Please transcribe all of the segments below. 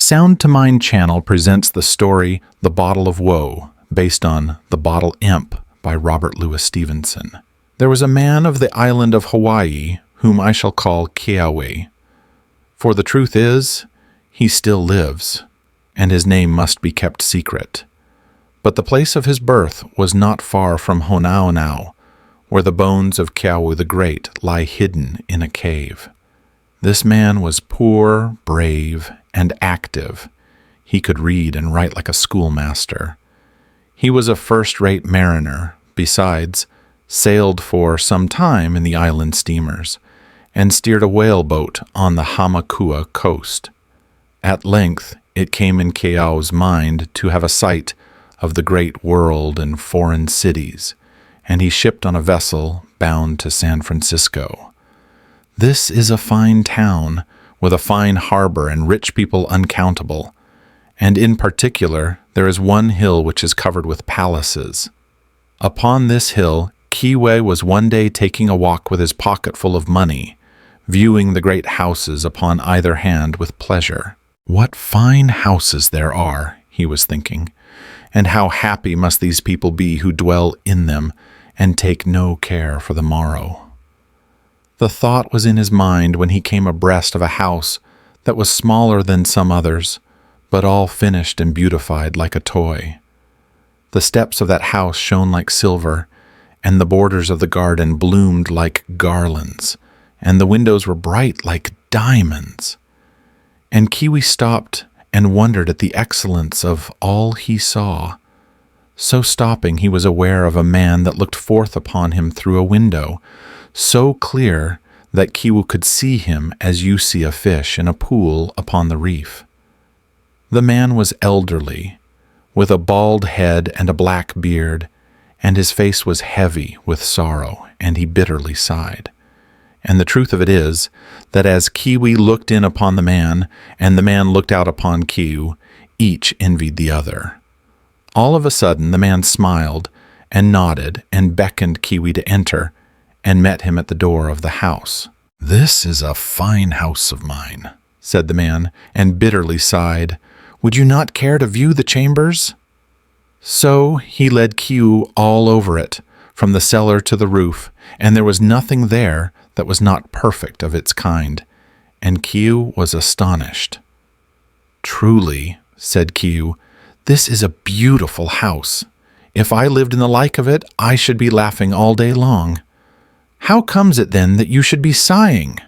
Sound to Mind channel presents the story The Bottle of Woe, based on The Bottle Imp by Louis Stevenson. There was a man of the island of Hawaii whom I shall call Keawe. For the truth is, he still lives, and his name must be kept secret. But the place of his birth was not far from Honaunau, where the bones of Keawe the Great lie hidden in a cave. This man was poor, brave, and active. He could read and write like a schoolmaster. He was a first-rate mariner, besides, sailed for some time in the island steamers, and steered a whaleboat on the Hamakua coast. At length, it came in Keawe's mind to have a sight of the great world and foreign cities, and he shipped on a vessel bound to San Francisco. This is a fine town, with a fine harbor and rich people uncountable, and in particular there is one hill which is covered with palaces. Upon this hill Keawe was one day taking a walk with his pocket full of money, viewing the great houses upon either hand with pleasure. What fine houses there are, he was thinking, and how happy must these people be who dwell in them and take no care for the morrow. The thought was in his mind when he came abreast of a house that was smaller than some others, but all finished and beautified like a toy. The steps of that house shone like silver, and the borders of the garden bloomed like garlands, and the windows were bright like diamonds. And Keawe stopped and wondered at the excellence of all he saw. So stopping, he was aware of a man that looked forth upon him through a window, so clear that Keawe could see him as you see a fish in a pool upon the reef. The man was elderly, with a bald head and a black beard, and his face was heavy with sorrow, and he bitterly sighed. And the truth of it is, that as Keawe looked in upon the man, and the man looked out upon Keawe, each envied the other. All of a sudden the man smiled, and nodded, and beckoned Keawe to enter, and met him at the door of the house. "This is a fine house of mine," said the man, and bitterly sighed. "Would you not care to view the chambers?" So he led Keawe all over it, from the cellar to the roof, and there was nothing there that was not perfect of its kind, and Keawe was astonished. "Truly," said Keawe, "this is a beautiful house. If I lived in the like of it, I should be laughing all day long. How comes it then that you should be sighing?"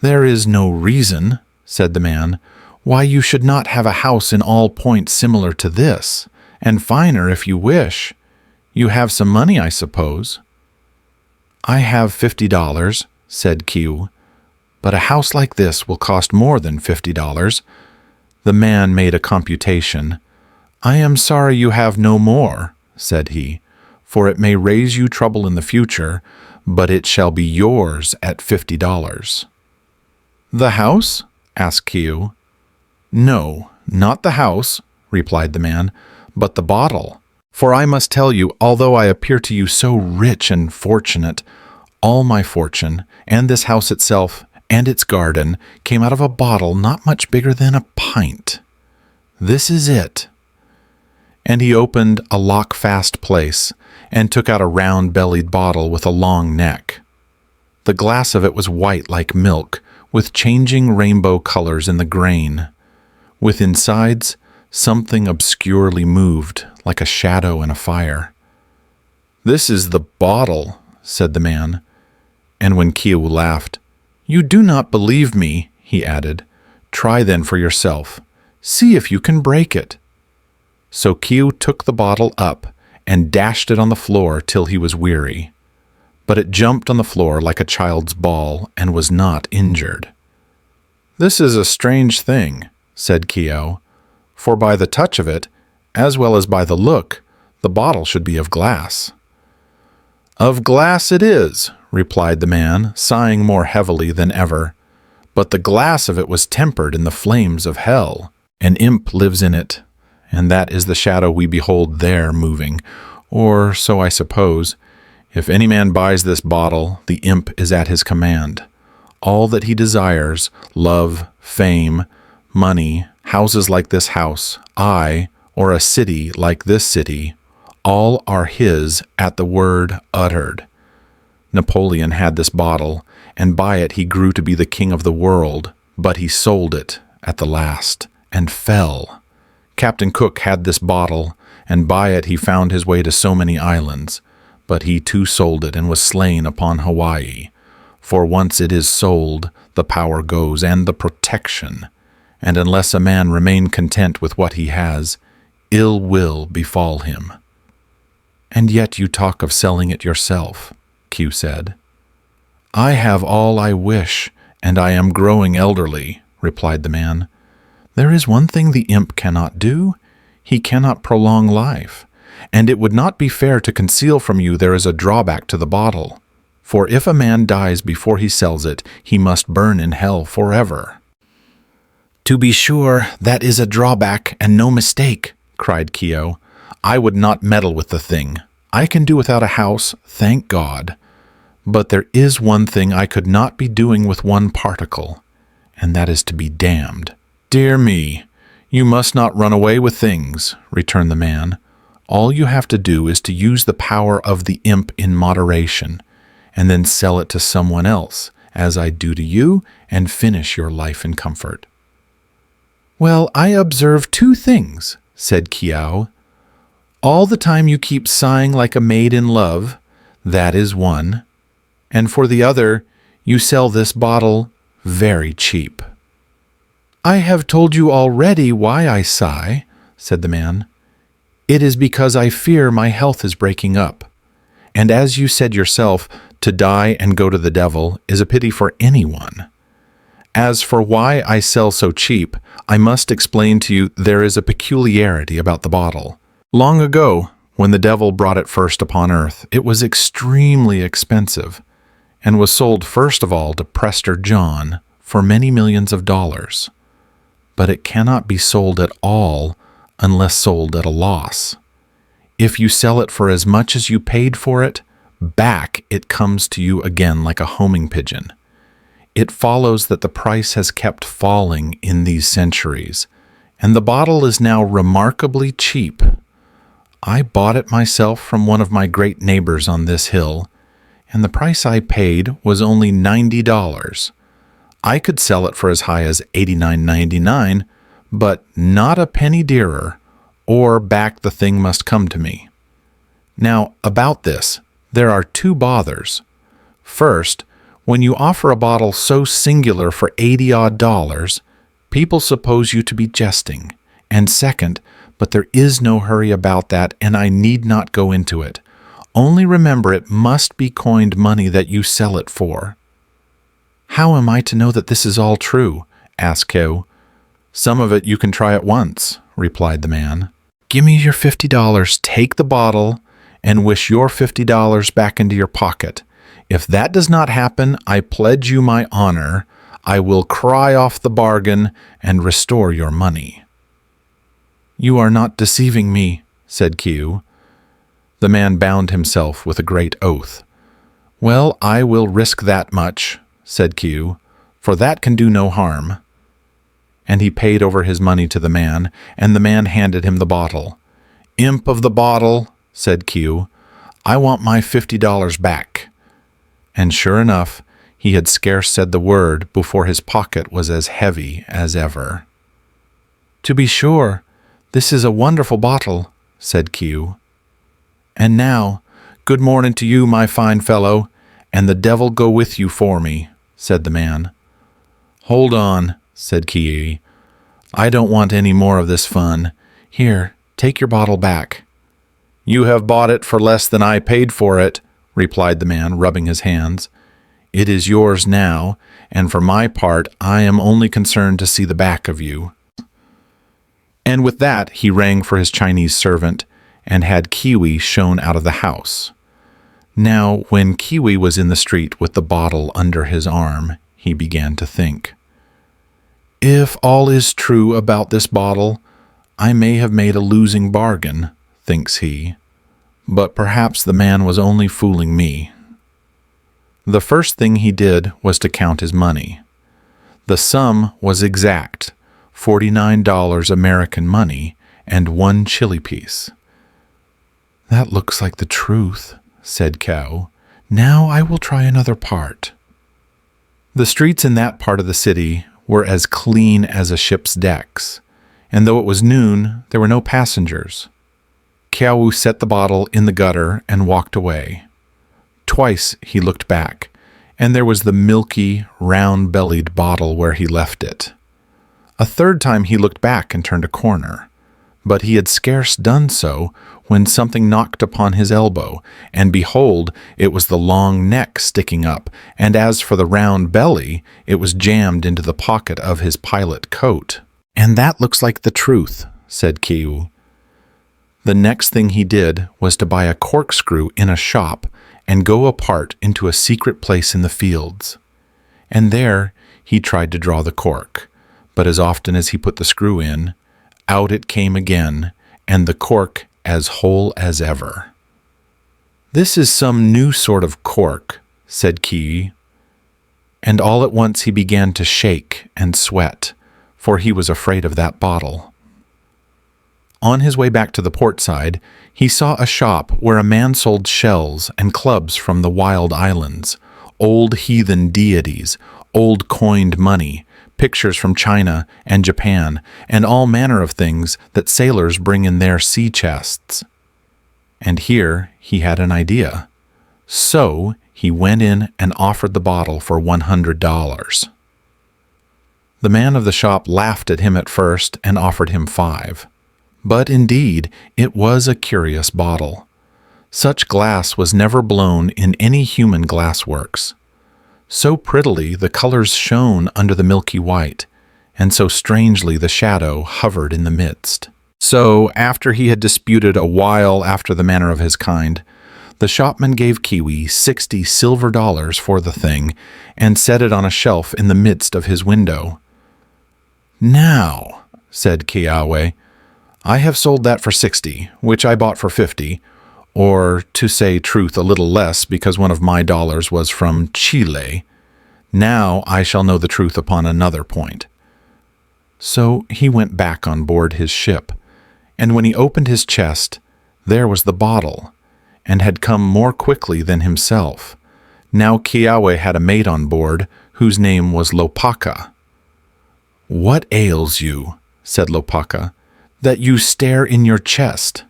"There is no reason," said the man, "why you should not have a house in all points similar to this, and finer if you wish. You have some money, I suppose." "I have $50, said Keawe, "but a house like this will cost more than $50. The man made a computation. "I am sorry you have no more," said he, "for it may raise you trouble in the future, but it shall be yours at $50. "The house?" asked Keawe. "No, not the house," replied the man, "but the bottle. For I must tell you, although I appear to you so rich and fortunate, all my fortune, and this house itself, and its garden, came out of a bottle not much bigger than a pint. This is it." And he opened a lock-fast place, and took out a round-bellied bottle with a long neck. The glass of it was white like milk, with changing rainbow colors in the grain. Within sides, something obscurely moved, like a shadow in a fire. "This is the bottle," said the man. And when Keawe laughed, "You do not believe me," he added. "Try then for yourself. See if you can break it." So Keawe took the bottle up, and dashed it on the floor till he was weary. But it jumped on the floor like a child's ball, and was not injured. "This is a strange thing," said Keawe, "for by the touch of it, as well as by the look, the bottle should be of glass." "Of glass it is," replied the man, sighing more heavily than ever. "But the glass of it was tempered in the flames of hell. An imp lives in it, and that is the shadow we behold there moving, or so I suppose. If any man buys this bottle, the imp is at his command. All that he desires, love, fame, money, houses like this house, or a city like this city, all are his at the word uttered. Napoleon had this bottle, and by it he grew to be the king of the world, but he sold it at the last, and fell. Captain Cook had this bottle, and by it he found his way to so many islands, but he too sold it and was slain upon Hawaii. For once it is sold, the power goes, and the protection, and unless a man remain content with what he has, ill will befall him. And yet you talk of selling it yourself, Keawe said. I have all I wish, and I am growing elderly, replied the man. There is one thing the imp cannot do. He cannot prolong life, and it would not be fair to conceal from you there is a drawback to the bottle. For if a man dies before he sells it, he must burn in hell forever. To be sure, that is a drawback, and no mistake, cried Keawe. I would not meddle with the thing. I can do without a house, thank God. But there is one thing I could not be doing with one particle, and that is to be damned. Dear me, you must not run away with things, returned the man. All you have to do is to use the power of the imp in moderation, and then sell it to someone else, as I do to you, and finish your life in comfort. Well, I observe two things, said Keawe. All the time you keep sighing like a maid in love, that is one, and for the other, you sell this bottle very cheap. I have told you already why I sigh, said the man. It is because I fear my health is breaking up. And as you said yourself, to die and go to the devil is a pity for anyone. As for why I sell so cheap, I must explain to you there is a peculiarity about the bottle. Long ago, when the devil brought it first upon earth, it was extremely expensive, and was sold first of all to Prester John for many millions of dollars. But it cannot be sold at all unless sold at a loss. If you sell it for as much as you paid for it, back it comes to you again like a homing pigeon. It follows that the price has kept falling in these centuries, and the bottle is now remarkably cheap. I bought it myself from one of my great neighbors on this hill, and the price I paid was only $90. I could sell it for as high as $89.99, but not a penny dearer, or back the thing must come to me. Now, about this, there are two bothers. First, when you offer a bottle so singular for $80-odd, people suppose you to be jesting. And second, but there is no hurry about that, and I need not go into it. Only remember it must be coined money that you sell it for. How am I to know that this is all true? Asked Keawe. Some of it you can try at once, replied the man. Give me your $50, take the bottle, and wish your $50 back into your pocket. If that does not happen, I pledge you my honor, I will cry off the bargain and restore your money. You are not deceiving me, said Keawe. The man bound himself with a great oath. Well, I will risk that much, said Keawe, for that can do no harm. And he paid over his money to the man, and the man handed him the bottle. Imp of the bottle, said Keawe, I want my $50 back. And sure enough, he had scarce said the word before his pocket was as heavy as ever. To be sure, this is a wonderful bottle, said Keawe. And now, good morning to you, my fine fellow, and the devil go with you for me, said the man. Hold on, said Keawe. I don't want any more of this fun. Here, take your bottle back. You have bought it for less than I paid for it, replied the man, rubbing his hands. It is yours now, and for my part I am only concerned to see the back of you. And with that he rang for his Chinese servant, and had Keawe shown out of the house. Now, when Keawe was in the street with the bottle under his arm, he began to think. If all is true about this bottle, I may have made a losing bargain, thinks he, but perhaps the man was only fooling me. The first thing he did was to count his money. The sum was exact, $49 American money, and 1 chili piece. "That looks like the truth," said Keawe. "Now I will try another part." The streets in that part of the city were as clean as a ship's decks, and though it was noon, there were no passengers. Keawe set the bottle in the gutter and walked away. Twice he looked back, and there was the milky, round-bellied bottle where he left it. A third time he looked back and turned a corner, but he had scarce done so when something knocked upon his elbow, and behold, it was the long neck sticking up, and as for the round belly, it was jammed into the pocket of his pilot coat. "And that looks like the truth," said Keawe. The next thing he did was to buy a corkscrew in a shop and go apart into a secret place in the fields. And there he tried to draw the cork, but as often as he put the screw in, out it came again, and the cork as whole as ever. "This is some new sort of cork," said Keawe, and all at once he began to shake and sweat, for he was afraid of that bottle. On his way back to the port side, he saw a shop where a man sold shells and clubs from the wild islands, old heathen deities, old coined money, pictures from China and Japan, and all manner of things that sailors bring in their sea chests. And here he had an idea. So he went in and offered the bottle for $100. The man of the shop laughed at him at first and offered him $5. But indeed, it was a curious bottle. Such glass was never blown in any human glassworks. So prettily the colors shone under the milky white, and so strangely the shadow hovered in the midst. So, after he had disputed a while after the manner of his kind, the shopman gave Keawe 60 silver dollars for the thing, and set it on a shelf in the midst of his window. "Now," said Keawe, "I have sold that for 60, which I bought for 50, or, to say truth, a little less, because one of my dollars was from Chile. Now I shall know the truth upon another point." So he went back on board his ship, and when he opened his chest, there was the bottle, and had come more quickly than himself. Now Keawe had a mate on board, whose name was Lopaka. "What ails you," said Lopaka, "that you stare in your chest?"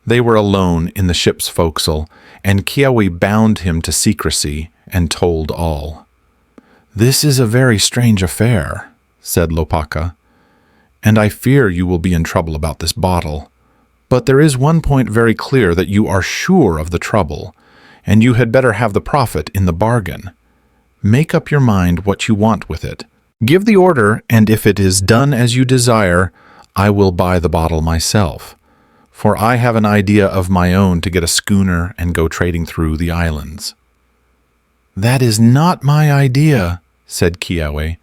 They were alone in the ship's forecastle, and Keawe bound him to secrecy and told all. "This is a very strange affair," said Lopaka, "and I fear you will be in trouble about this bottle. But there is one point very clear, that you are sure of the trouble, and you had better have the profit in the bargain. Make up your mind what you want with it. Give the order, and if it is done as you desire, I will buy the bottle myself, for I have an idea of my own to get a schooner and go trading through the islands." "That is not my idea," said Keawe,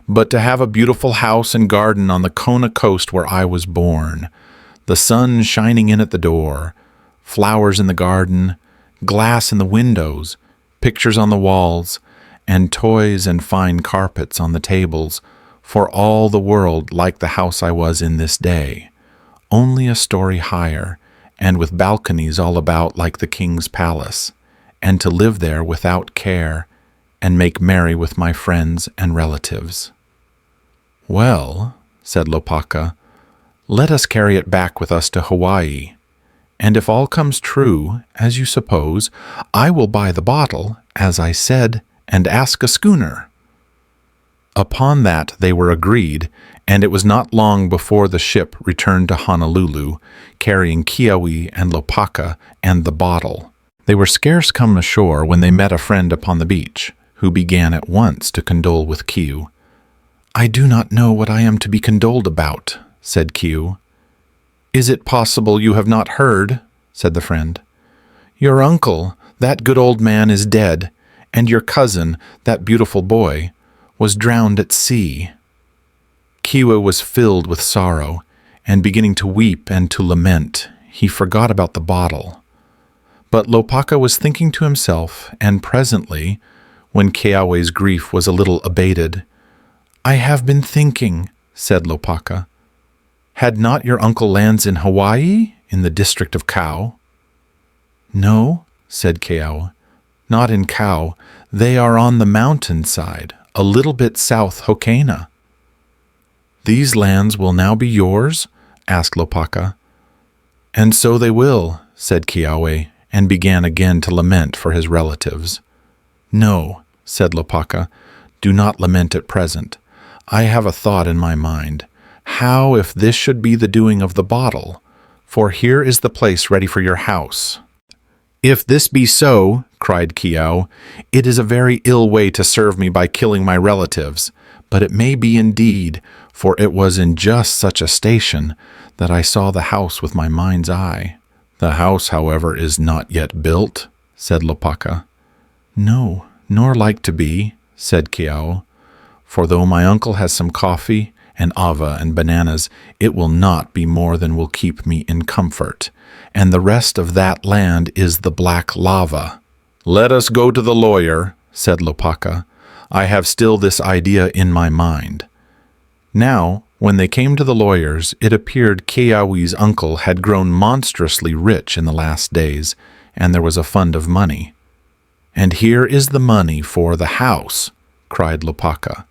"but to have a beautiful house and garden on the Kona coast where I was born, the sun shining in at the door, flowers in the garden, glass in the windows, pictures on the walls, and toys and fine carpets on the tables, for all the world like the house I was in this day, only a story higher, and with balconies all about like the king's palace, and to live there without care, and make merry with my friends and relatives." "Well," said Lopaka, "let us carry it back with us to Hawaii, and if all comes true, as you suppose, I will buy the bottle, as I said, and ask a schooner." Upon that they were agreed, and it was not long before the ship returned to Honolulu, carrying Keawe and Lopaka and the bottle. They were scarce come ashore when they met a friend upon the beach, who began at once to condole with Keawe. "I do not know what I am to be condoled about," said Keawe. "Is it possible you have not heard?" said the friend. "Your uncle, that good old man, is dead, and your cousin, that beautiful boy, was drowned at sea." Keawe was filled with sorrow, and beginning to weep and to lament, he forgot about the bottle. But Lopaka was thinking to himself, and presently, when Keawe's grief was a little abated, "I have been thinking," said Lopaka. "Had not your uncle lands in Hawaii, in the district of Keawe?" "No," said Keawe, "not in Keawe. They are on the mountain side, a little bit south Hokaena." "These lands will now be yours?" asked Lopaka. "And so they will," said Keawe, and began again to lament for his relatives. "No," said Lopaka, "do not lament at present. I have a thought in my mind. How if this should be the doing of the bottle? For here is the place ready for your house." "If this be so," cried Keawe, "it is a very ill way to serve me by killing my relatives. But it may be indeed, for it was in just such a station that I saw the house with my mind's eye." "The house, however, is not yet built," said Lopaka. "No, nor like to be," said Keawe. "For though my uncle has some coffee and ava and bananas, it will not be more than will keep me in comfort. And the rest of that land is the black lava." "Let us go to the lawyer," said Lopaka. "I have still this idea in my mind." Now, when they came to the lawyers, it appeared Keawe's uncle had grown monstrously rich in the last days, and there was a fund of money. "And here is the money for the house," cried Lopaka.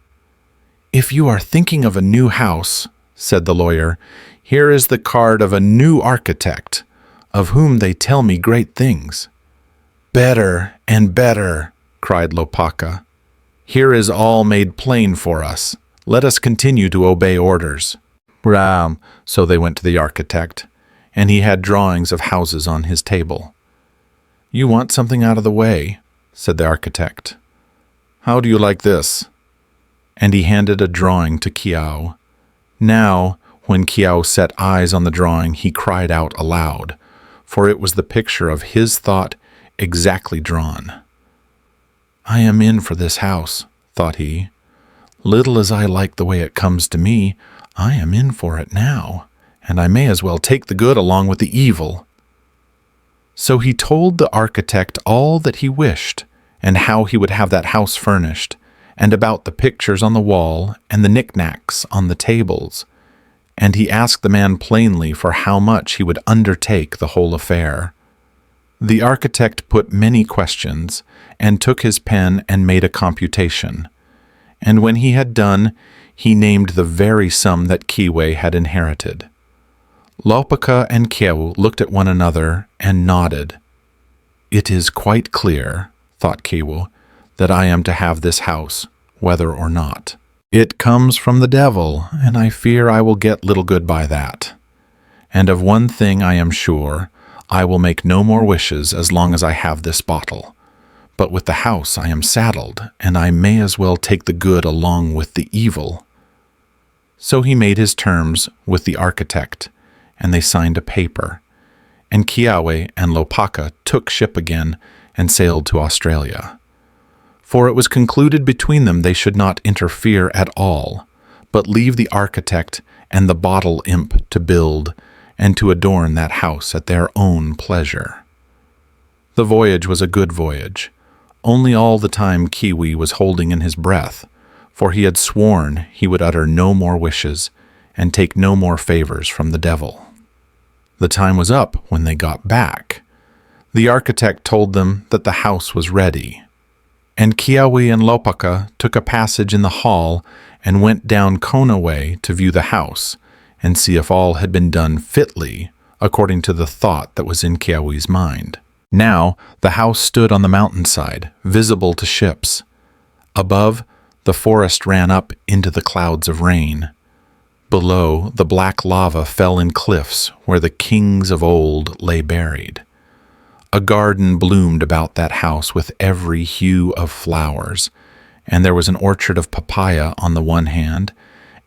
"If you are thinking of a new house," said the lawyer, "here is the card of a new architect, of whom they tell me great things." "Better and better," cried Lopaka. "Here is all made plain for us. Let us continue to obey orders." So they went to the architect, and he had drawings of houses on his table. "You want something out of the way," said the architect. "How do you like this?" And he handed a drawing to Keawe. Now, when Keawe set eyes on the drawing, he cried out aloud, for it was the picture of his thought exactly drawn. "I am in for this house," thought he. "Little as I like the way it comes to me, I am in for it now, and I may as well take the good along with the evil." So he told the architect all that he wished, and how he would have that house furnished, and about the pictures on the wall and the knickknacks on the tables, and he asked the man plainly for how much he would undertake the whole affair. The architect put many questions, and took his pen and made a computation, and when he had done, he named the very sum that Keawe had inherited. Lopaka and Keawe looked at one another and nodded. "It is quite clear," thought Keawe, "that I am to have this house, whether or not. It comes from the devil, and I fear I will get little good by that. And of one thing I am sure, I will make no more wishes as long as I have this bottle. But with the house I am saddled, and I may as well take the good along with the evil." So he made his terms with the architect, and they signed a paper, and Keawe and Lopaka took ship again and sailed to Australia. For it was concluded between them they should not interfere at all, but leave the architect and the Bottle Imp to build and to adorn that house at their own pleasure. The voyage was a good voyage, only all the time Keawe was holding in his breath, for he had sworn he would utter no more wishes and take no more favors from the devil. The time was up when they got back. The architect told them that the house was ready, and Keawe and Lopaka took a passage in the hall and went down Kona way to view the house and see if all had been done fitly according to the thought that was in Keawe's mind. Now the house stood on the mountainside, visible to ships. Above, the forest ran up into the clouds of rain. Below, the black lava fell in cliffs where the kings of old lay buried. A garden bloomed about that house with every hue of flowers, and there was an orchard of papaya on the one hand,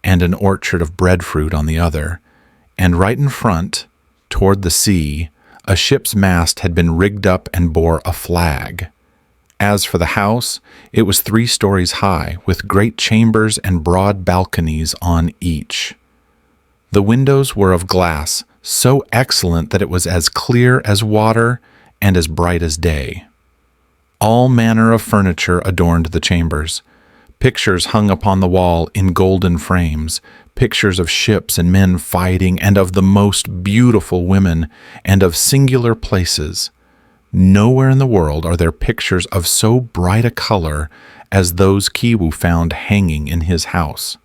and an orchard of breadfruit on the other, and right in front, toward the sea, a ship's mast had been rigged up and bore a flag. As for the house, it was 3 stories high, with great chambers and broad balconies on each. The windows were of glass, so excellent that it was as clear as water and as bright as day. All manner of furniture adorned the chambers. Pictures hung upon the wall in golden frames, pictures of ships and men fighting, and of the most beautiful women, and of singular places. Nowhere in the world are there pictures of so bright a color as those Keawe found hanging in his house.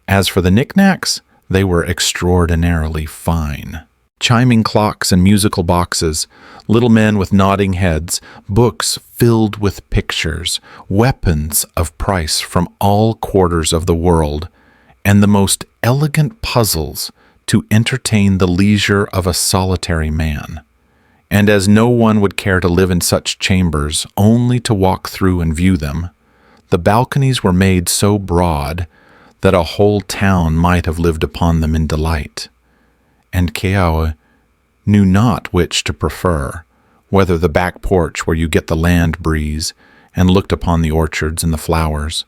As for the knickknacks, they were extraordinarily fine. Chiming clocks and musical boxes, little men with nodding heads, books filled with pictures, weapons of price from all quarters of the world, and the most elegant puzzles to entertain the leisure of a solitary man. And as no one would care to live in such chambers only to walk through and view them, the balconies were made so broad that a whole town might have lived upon them in delight. And Keawe knew not which to prefer, whether the back porch where you get the land breeze and looked upon the orchards and the flowers,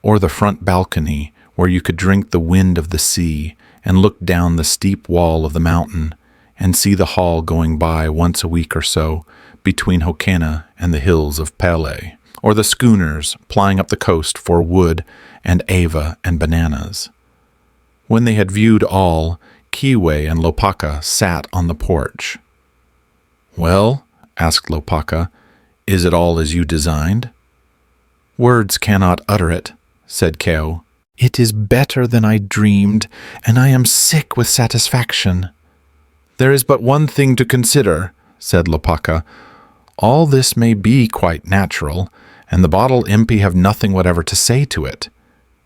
or the front balcony where you could drink the wind of the sea and look down the steep wall of the mountain and see the hall going by once a week or so between Hokena and the hills of Pele, or the schooners plying up the coast for wood and ava and bananas. When they had viewed all, Keawe and Lopaka sat on the porch. "Well," asked Lopaka, "is it all as you designed?" "Words cannot utter it," said Keawe. "It is better than I dreamed, and I am sick with satisfaction." "There is but one thing to consider," said Lopaka. "All this may be quite natural, and the bottle impy have nothing whatever to say to it.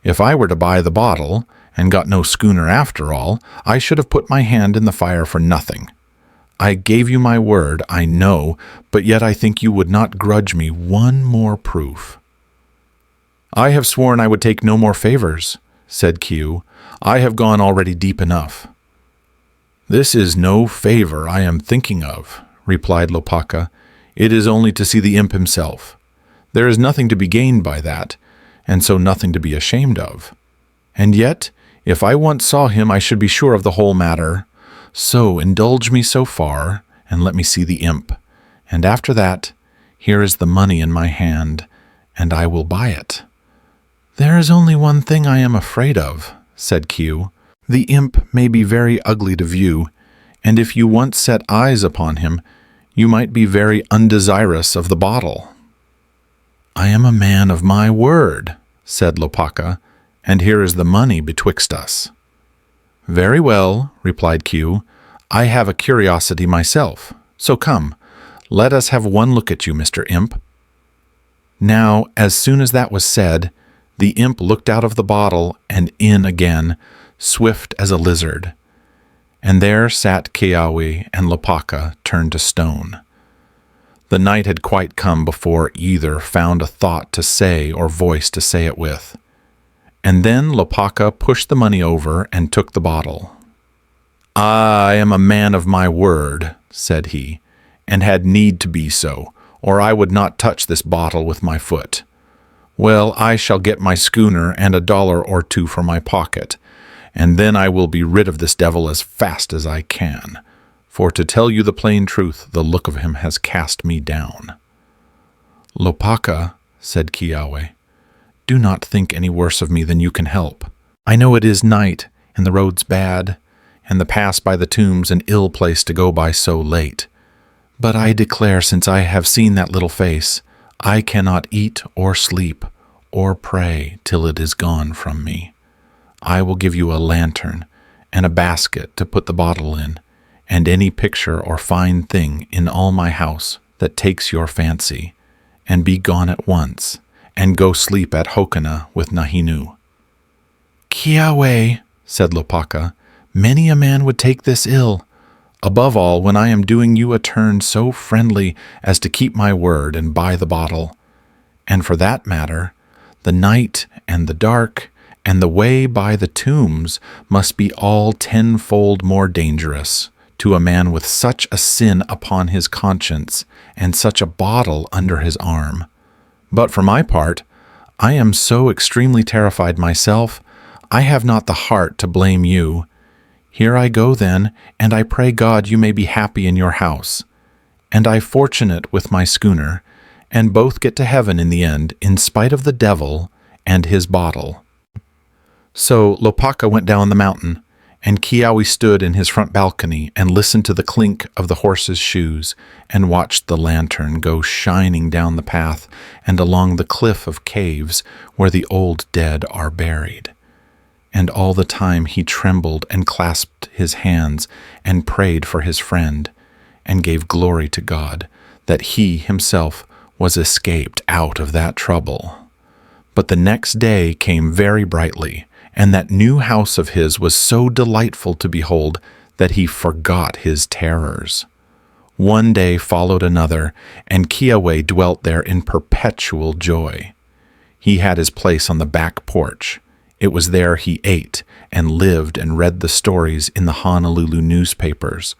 If I were to buy the bottle, and got no schooner after all, I should have put my hand in the fire for nothing. I gave you my word, I know, but yet I think you would not grudge me one more proof." "I have sworn I would take no more favors," said Keawe. "I have gone already deep enough." "This is no favor I am thinking of," replied Lopaka. "It is only to see the imp himself. There is nothing to be gained by that, and so nothing to be ashamed of. And yet, if I once saw him, I should be sure of the whole matter. So indulge me so far, and let me see the imp. And after that, here is the money in my hand, and I will buy it." "There is only one thing I am afraid of," said Keawe. "The imp may be very ugly to view, and if you once set eyes upon him, you might be very undesirous of the bottle." "I am a man of my word," said Lopaka, "and here is the money betwixt us." "Very well," replied Keawe. "I have a curiosity myself, so come, let us have one look at you, Mr. Imp." Now, as soon as that was said, the imp looked out of the bottle and in again, swift as a lizard. And there sat Keawe and Lopaka turned to stone. The night had quite come before either found a thought to say or voice to say it with. And then Lopaka pushed the money over and took the bottle. "I am a man of my word," said he, "and had need to be so, or I would not touch this bottle with my foot. Well, I shall get my schooner and $1 or 2 for my pocket, and then I will be rid of this devil as fast as I can. For to tell you the plain truth, the look of him has cast me down." "Lopaka," said Keawe, "do not think any worse of me than you can help. I know it is night, and the road's bad, and the pass by the tombs an ill place to go by so late. But I declare, since I have seen that little face, I cannot eat or sleep or pray till it is gone from me. I will give you a lantern and a basket to put the bottle in, and any picture or fine thing in all my house that takes your fancy, and be gone at once, and go sleep at Hokena with Nahinu." "Keawe," said Lopaka, "many a man would take this ill, above all when I am doing you a turn so friendly as to keep my word and buy the bottle. And for that matter, the night and the dark and the way by the tombs must be all tenfold more dangerous to a man with such a sin upon his conscience and such a bottle under his arm. But for my part, I am so extremely terrified myself, I have not the heart to blame you. Here I go then, and I pray God you may be happy in your house. And I fortunate with my schooner, and both get to heaven in the end, in spite of the devil and his bottle." So Lopaka went down the mountain, and Keawe stood in his front balcony and listened to the clink of the horses' shoes and watched the lantern go shining down the path and along the cliff of caves where the old dead are buried. And all the time he trembled and clasped his hands and prayed for his friend and gave glory to God that he himself was escaped out of that trouble. But the next day came very brightly, and that new house of his was so delightful to behold that he forgot his terrors. One day followed another, and Keawe dwelt there in perpetual joy. He had his place on the back porch. It was there he ate and lived and read the stories in the Honolulu newspapers.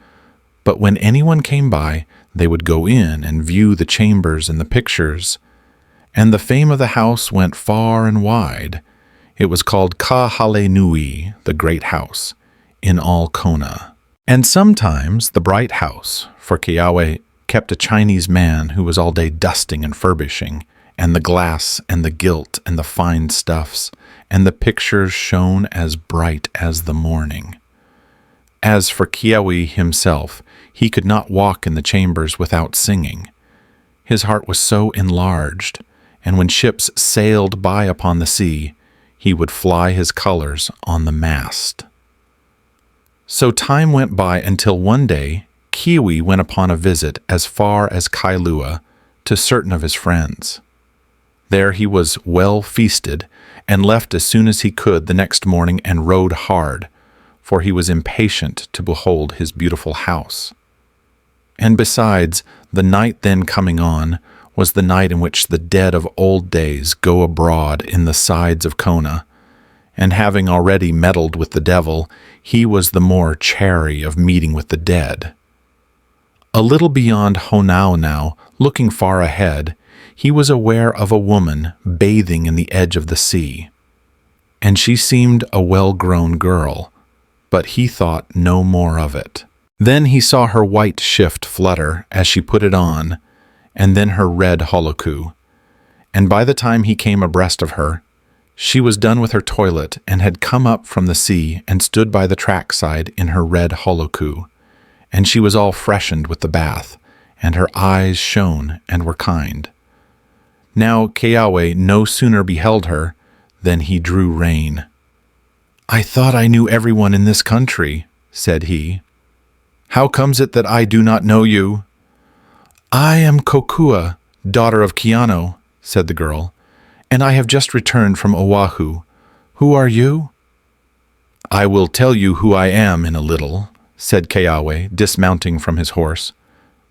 But when anyone came by, they would go in and view the chambers and the pictures. And the fame of the house went far and wide. It was called Kahalenui, the Great House, in all Kona. And sometimes the Bright House, for Keawe kept a Chinese man who was all day dusting and furbishing, and the glass and the gilt and the fine stuffs, and the pictures shone as bright as the morning. As for Keawe himself, he could not walk in the chambers without singing. His heart was so enlarged, and when ships sailed by upon the sea, he would fly his colors on the mast. So time went by until one day Keawe went upon a visit as far as Kailua to certain of his friends. There he was well feasted, and left as soon as he could the next morning and rowed hard, for he was impatient to behold his beautiful house. And besides, the night then coming on was the night in which the dead of old days go abroad in the sides of Kona, and having already meddled with the devil, he was the more chary of meeting with the dead. A little beyond Honau now, looking far ahead, he was aware of a woman bathing in the edge of the sea, and she seemed a well-grown girl, but he thought no more of it. Then he saw her white shift flutter as she put it on, and then her red holoku, and by the time he came abreast of her, she was done with her toilet and had come up from the sea and stood by the trackside in her red holoku, and she was all freshened with the bath, and her eyes shone and were kind. Now Keawe no sooner beheld her than he drew rein. "I thought I knew everyone in this country," said he. "How comes it that I do not know you?" "I am Kokua, daughter of Keanu," said the girl, "and I have just returned from Oahu. Who are you?" "I will tell you who I am in a little," said Keawe, dismounting from his horse.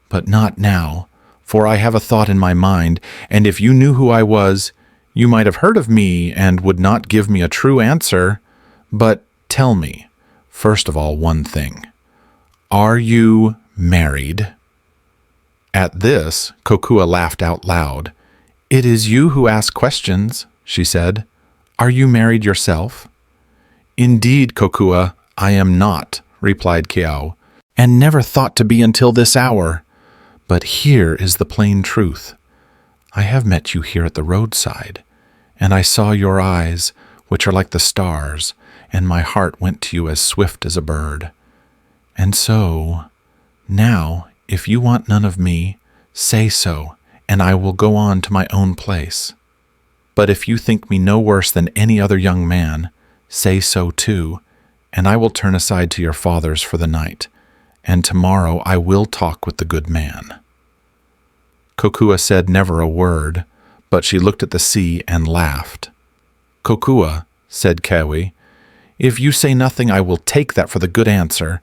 "But not now, for I have a thought in my mind, and if you knew who I was, you might have heard of me and would not give me a true answer. But tell me, first of all, one thing. Are you married?" At this, Kokua laughed out loud. "It is you who ask questions," she said. "Are you married yourself?" "Indeed, Kokua, I am not," replied Keawe, "and never thought to be until this hour. But here is the plain truth. I have met you here at the roadside, and I saw your eyes, which are like the stars, and my heart went to you as swift as a bird. And so, now, if you want none of me, say so, and I will go on to my own place. But if you think me no worse than any other young man, say so too, and I will turn aside to your fathers for the night, and tomorrow I will talk with the good man." Kokua said never a word, but she looked at the sea and laughed. "Kokua," said Keawe, "if you say nothing I will take that for the good answer,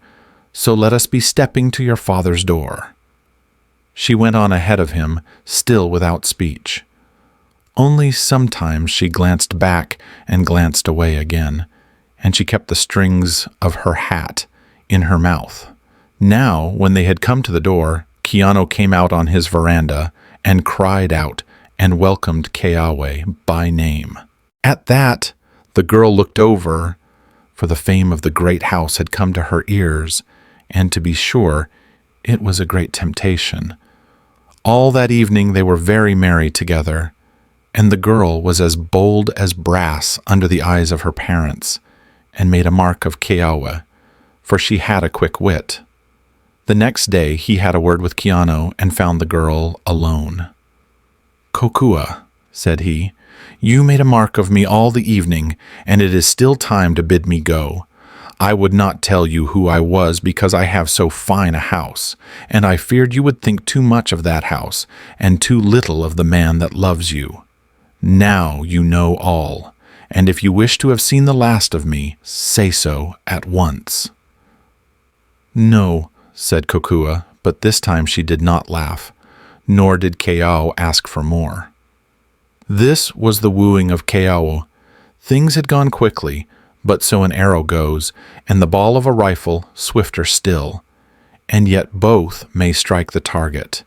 so let us be stepping to your father's door." She went on ahead of him, still without speech. Only sometimes she glanced back and glanced away again, and she kept the strings of her hat in her mouth. Now, when they had come to the door, Keanu came out on his veranda and cried out and welcomed Keawe by name. At that, the girl looked over, for the fame of the great house had come to her ears, and to be sure, it was a great temptation. All that evening they were very merry together, and the girl was as bold as brass under the eyes of her parents, and made a mark of Keawe, for she had a quick wit. The next day he had a word with Keanu and found the girl alone. "Kokua," said he, "you made a mark of me all the evening, and it is still time to bid me go. I would not tell you who I was because I have so fine a house, and I feared you would think too much of that house, and too little of the man that loves you. Now you know all, and if you wish to have seen the last of me, say so at once." "No," said Kokua, but this time she did not laugh, nor did Keawe ask for more. This was the wooing of Keawe. Things had gone quickly, but so an arrow goes, and the ball of a rifle swifter still, and yet both may strike the target.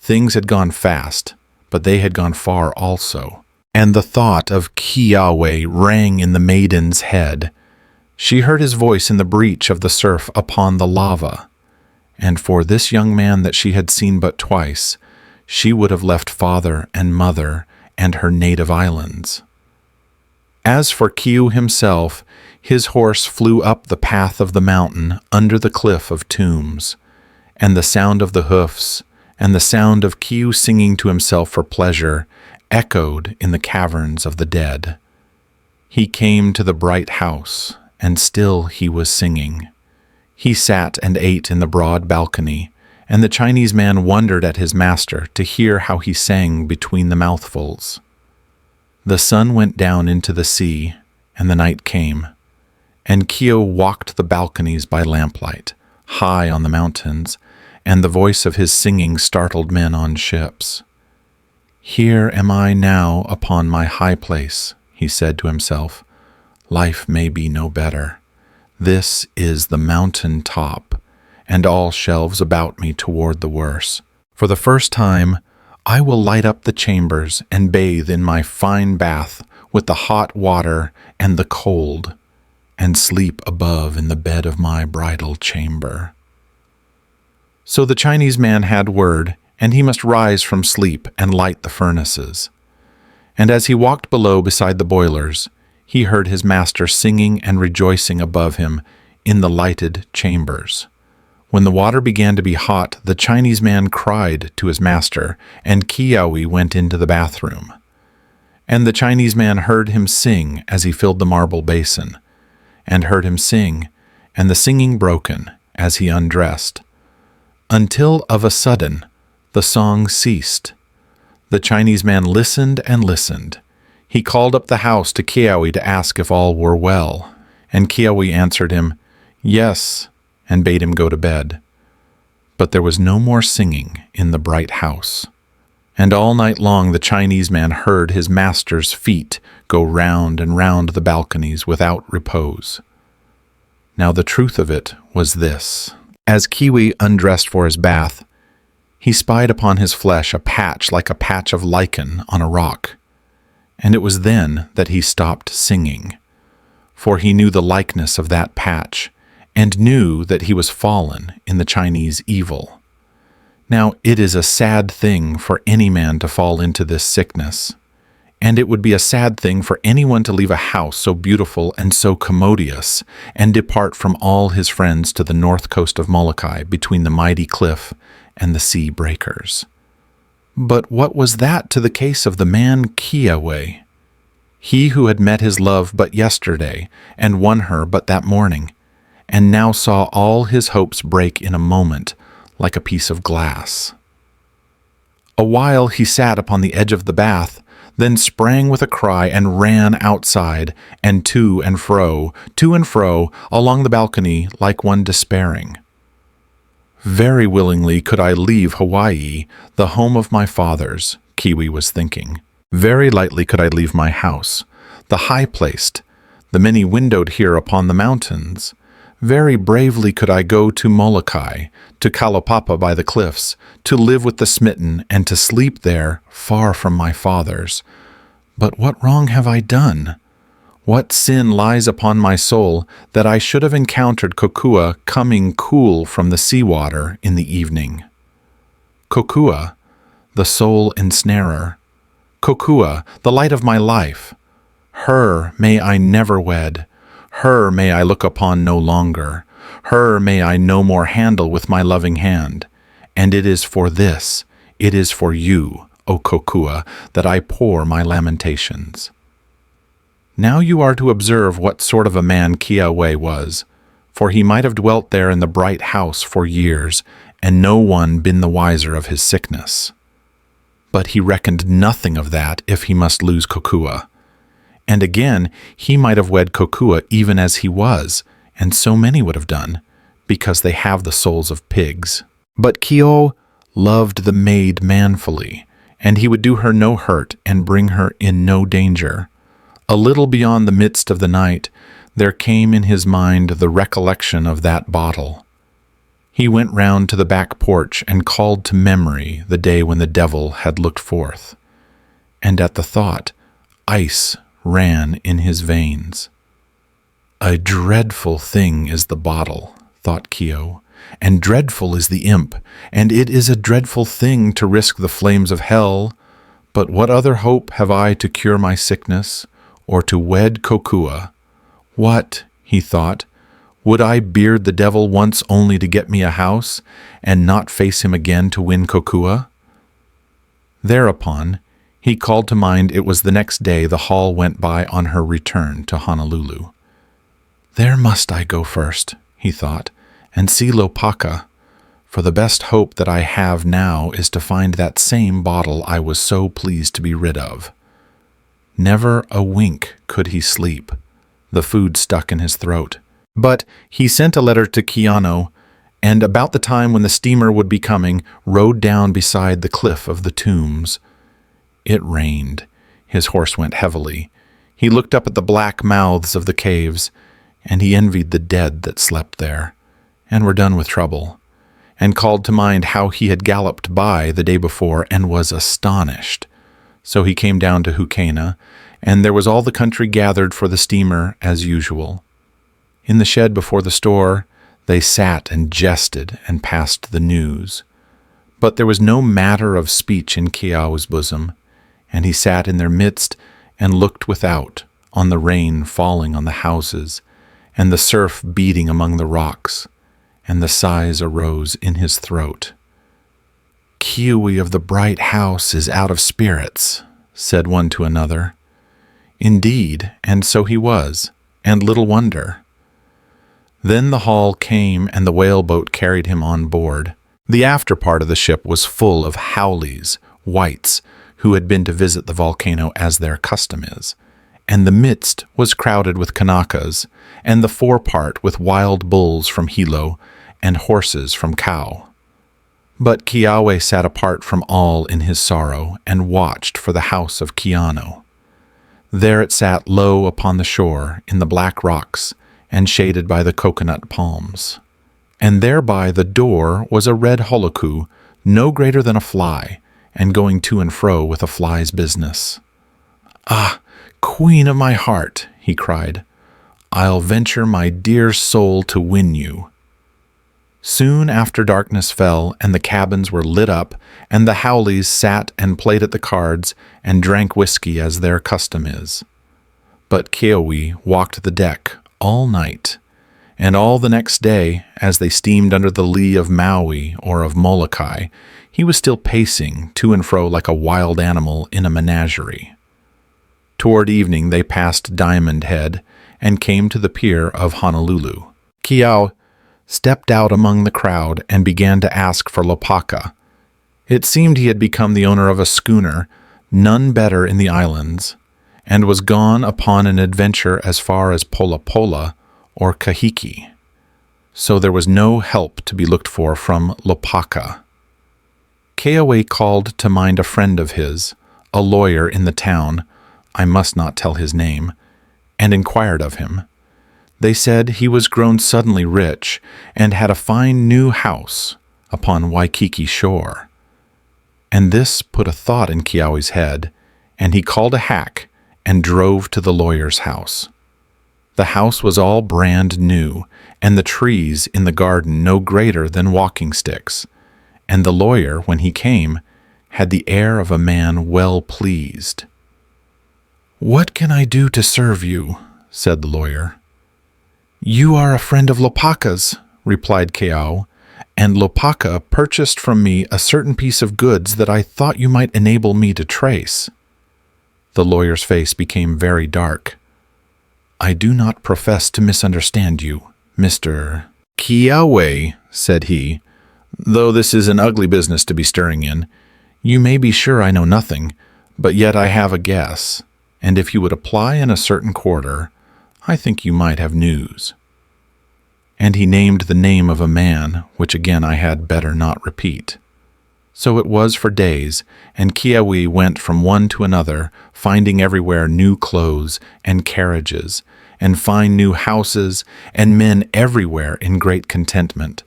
Things had gone fast, but they had gone far also, and the thought of Keawe rang in the maiden's head. She heard his voice in the breach of the surf upon the lava, and for this young man that she had seen but twice, she would have left father and mother and her native islands. As for Keawe himself, his horse flew up the path of the mountain under the cliff of tombs, and the sound of the hoofs and the sound of Keawe singing to himself for pleasure echoed in the caverns of the dead. He came to the bright house, and still he was singing. He sat and ate in the broad balcony, and the Chinese man wondered at his master to hear how he sang between the mouthfuls. The sun went down into the sea, and the night came, and Keawe walked the balconies by lamplight, high on the mountains, and the voice of his singing startled men on ships. "Here am I now upon my high place," he said to himself. "Life may be no better. This is the mountain top, and all shelves about me toward the worse. For the first time, I will light up the chambers and bathe in my fine bath with the hot water and the cold, and sleep above in the bed of my bridal chamber." So the Chinese man had word, and he must rise from sleep and light the furnaces. And as he walked below beside the boilers, he heard his master singing and rejoicing above him in the lighted chambers. When the water began to be hot, the Chinese man cried to his master, and Keawe went into the bathroom. And the Chinese man heard him sing as he filled the marble basin, and heard him sing, and the singing broken as he undressed, until of a sudden the song ceased. The Chinese man listened and listened. He called up the house to Keawe to ask if all were well, and Keawe answered him, "Yes," and bade him go to bed. But there was no more singing in the bright house. And all night long the Chinese man heard his master's feet go round and round the balconies without repose. Now the truth of it was this. As Keawe undressed for his bath, he spied upon his flesh a patch like a patch of lichen on a rock, and it was then that he stopped singing, for he knew the likeness of that patch, and knew that he was fallen in the Chinese evil. Now it is a sad thing for any man to fall into this sickness, and it would be a sad thing for anyone to leave a house so beautiful and so commodious, and depart from all his friends to the north coast of Molokai between the mighty cliff and the sea breakers. But what was that to the case of the man Keawe? He who had met his love but yesterday, and won her but that morning, and now saw all his hopes break in a moment like a piece of glass. A while he sat upon the edge of the bath, then sprang with a cry and ran outside, and to and fro, along the balcony like one despairing. "Very willingly could I leave Hawaii, the home of my fathers," Keawe was thinking. "Very lightly could I leave my house, the high-placed, the many-windowed here upon the mountains. Very bravely could I go to Molokai, to Kalaupapa by the cliffs, to live with the smitten, and to sleep there, far from my fathers. But what wrong have I done? What sin lies upon my soul, that I should have encountered Kokua coming cool from the sea-water in the evening? Kokua, the soul ensnarer, Kokua, the light of my life. Her may I never wed. Her may I look upon no longer. Her may I no more handle with my loving hand. And it is for this, it is for you, O Kokua, that I pour my lamentations. Now you are to observe what sort of a man Keawe was, for he might have dwelt there in the bright house for years, and no one been the wiser of his sickness. But he reckoned nothing of that if he must lose Kokua. And again, he might have wed Kokua even as he was, and so many would have done, because they have the souls of pigs. But Keawe loved the maid manfully, and he would do her no hurt and bring her in no danger. A little beyond the midst of the night, there came in his mind the recollection of that bottle. He went round to the back porch and called to memory the day when the devil had looked forth. And at the thought, ice ran in his veins. A dreadful thing is the bottle, thought Keawe, and dreadful is the imp, and it is a dreadful thing to risk the flames of hell. But what other hope have I to cure my sickness, or to wed Kokua? What, he thought, would I beard the devil once only to get me a house, and not face him again to win Kokua? Thereupon, he called to mind it was the next day the Hall went by on her return to Honolulu. There must I go first, he thought, and see Lopaka, for the best hope that I have now is to find that same bottle I was so pleased to be rid of. Never a wink could he sleep. The food stuck in his throat. But he sent a letter to Keanu, and about the time when the steamer would be coming, rode down beside the cliff of the tombs. It rained. His horse went heavily. He looked up at the black mouths of the caves, and he envied the dead that slept there, and were done with trouble, and called to mind how he had galloped by the day before and was astonished. So he came down to Hukena, and there was all the country gathered for the steamer as usual. In the shed before the store, they sat and jested and passed the news. But there was no matter of speech in Keawe's bosom, and he sat in their midst and looked without on the rain falling on the houses, and the surf beating among the rocks, and the sighs arose in his throat. "Keawe of the bright house is out of spirits," said one to another. Indeed, and so he was, and little wonder. Then the Hall came, and the whaleboat carried him on board. The after part of the ship was full of haoles, whites, who had been to visit the volcano as their custom is, and the midst was crowded with Kanakas, and the forepart with wild bulls from Hilo and horses from Kau. But Keawe sat apart from all in his sorrow, and watched for the house of Keanu. There it sat low upon the shore, in the black rocks, and shaded by the coconut palms. And thereby the door was a red holoku, no greater than a fly, and going to and fro with a fly's business. "Ah, queen of my heart," he cried, "I'll venture my dear soul to win you." Soon after darkness fell, and the cabins were lit up, and the haoles sat and played at the cards, and drank whiskey as their custom is. But Keawe walked the deck all night, and all the next day, as they steamed under the lee of Maui or of Molokai, he was still pacing to and fro like a wild animal in a menagerie. Toward evening they passed Diamond Head and came to the pier of Honolulu. Keawe stepped out among the crowd and began to ask for Lopaka. It seemed he had become the owner of a schooner, none better in the islands, and was gone upon an adventure as far as Pola Pola or Kahiki. So there was no help to be looked for from Lopaka. Keawe called to mind a friend of his, a lawyer in the town, I must not tell his name, and inquired of him. They said he was grown suddenly rich, and had a fine new house upon Waikiki shore. And this put a thought in Keawe's head, and he called a hack and drove to the lawyer's house. The house was all brand new, and the trees in the garden no greater than walking sticks, and the lawyer, when he came, had the air of a man well pleased. "What can I do to serve you?" said the lawyer. "You are a friend of Lopaka's," replied Keawe, "and Lopaka purchased from me a certain piece of goods that I thought you might enable me to trace." The lawyer's face became very dark. "I do not profess to misunderstand you, Mr. Keawe," said he, "though this is an ugly business to be stirring in. You may be sure I know nothing, but yet I have a guess, and if you would apply in a certain quarter, I think you might have news." And he named the name of a man, which again I had better not repeat. So it was for days, and Keawe went from one to another, finding everywhere new clothes and carriages, and fine new houses, and men everywhere in great contentment,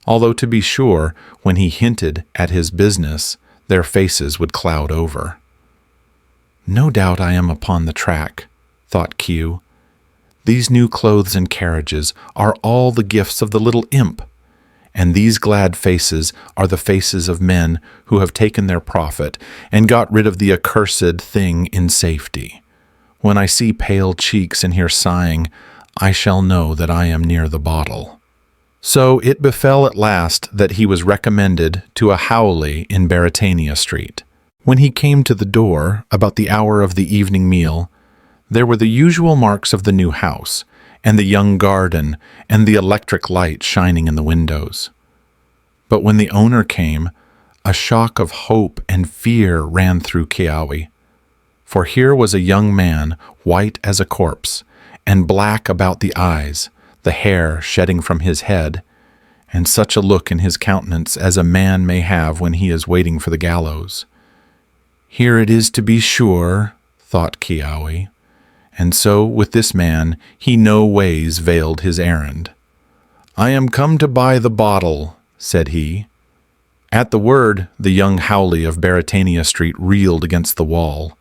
although to be sure, when he hinted at his business, their faces would cloud over. "No doubt I am upon the track," thought Keawe. "These new clothes and carriages are all the gifts of the little imp, and these glad faces are the faces of men who have taken their profit and got rid of the accursed thing in safety. When I see pale cheeks and hear sighing, I shall know that I am near the bottle." So it befell at last that he was recommended to a Hawaiian in Beretania Street. When he came to the door, about the hour of the evening meal, there were the usual marks of the new house, and the young garden, and the electric light shining in the windows. But when the owner came, a shock of hope and fear ran through Keawe. For here was a young man, white as a corpse, and black about the eyes, the hair shedding from his head, and such a look in his countenance as a man may have when he is waiting for the gallows. "Here it is to be sure," thought Keawe, and so with this man he no ways veiled his errand. "I am come to buy the bottle," said he. At the word, the young Hawaiian of Beretania Street reeled against the wall.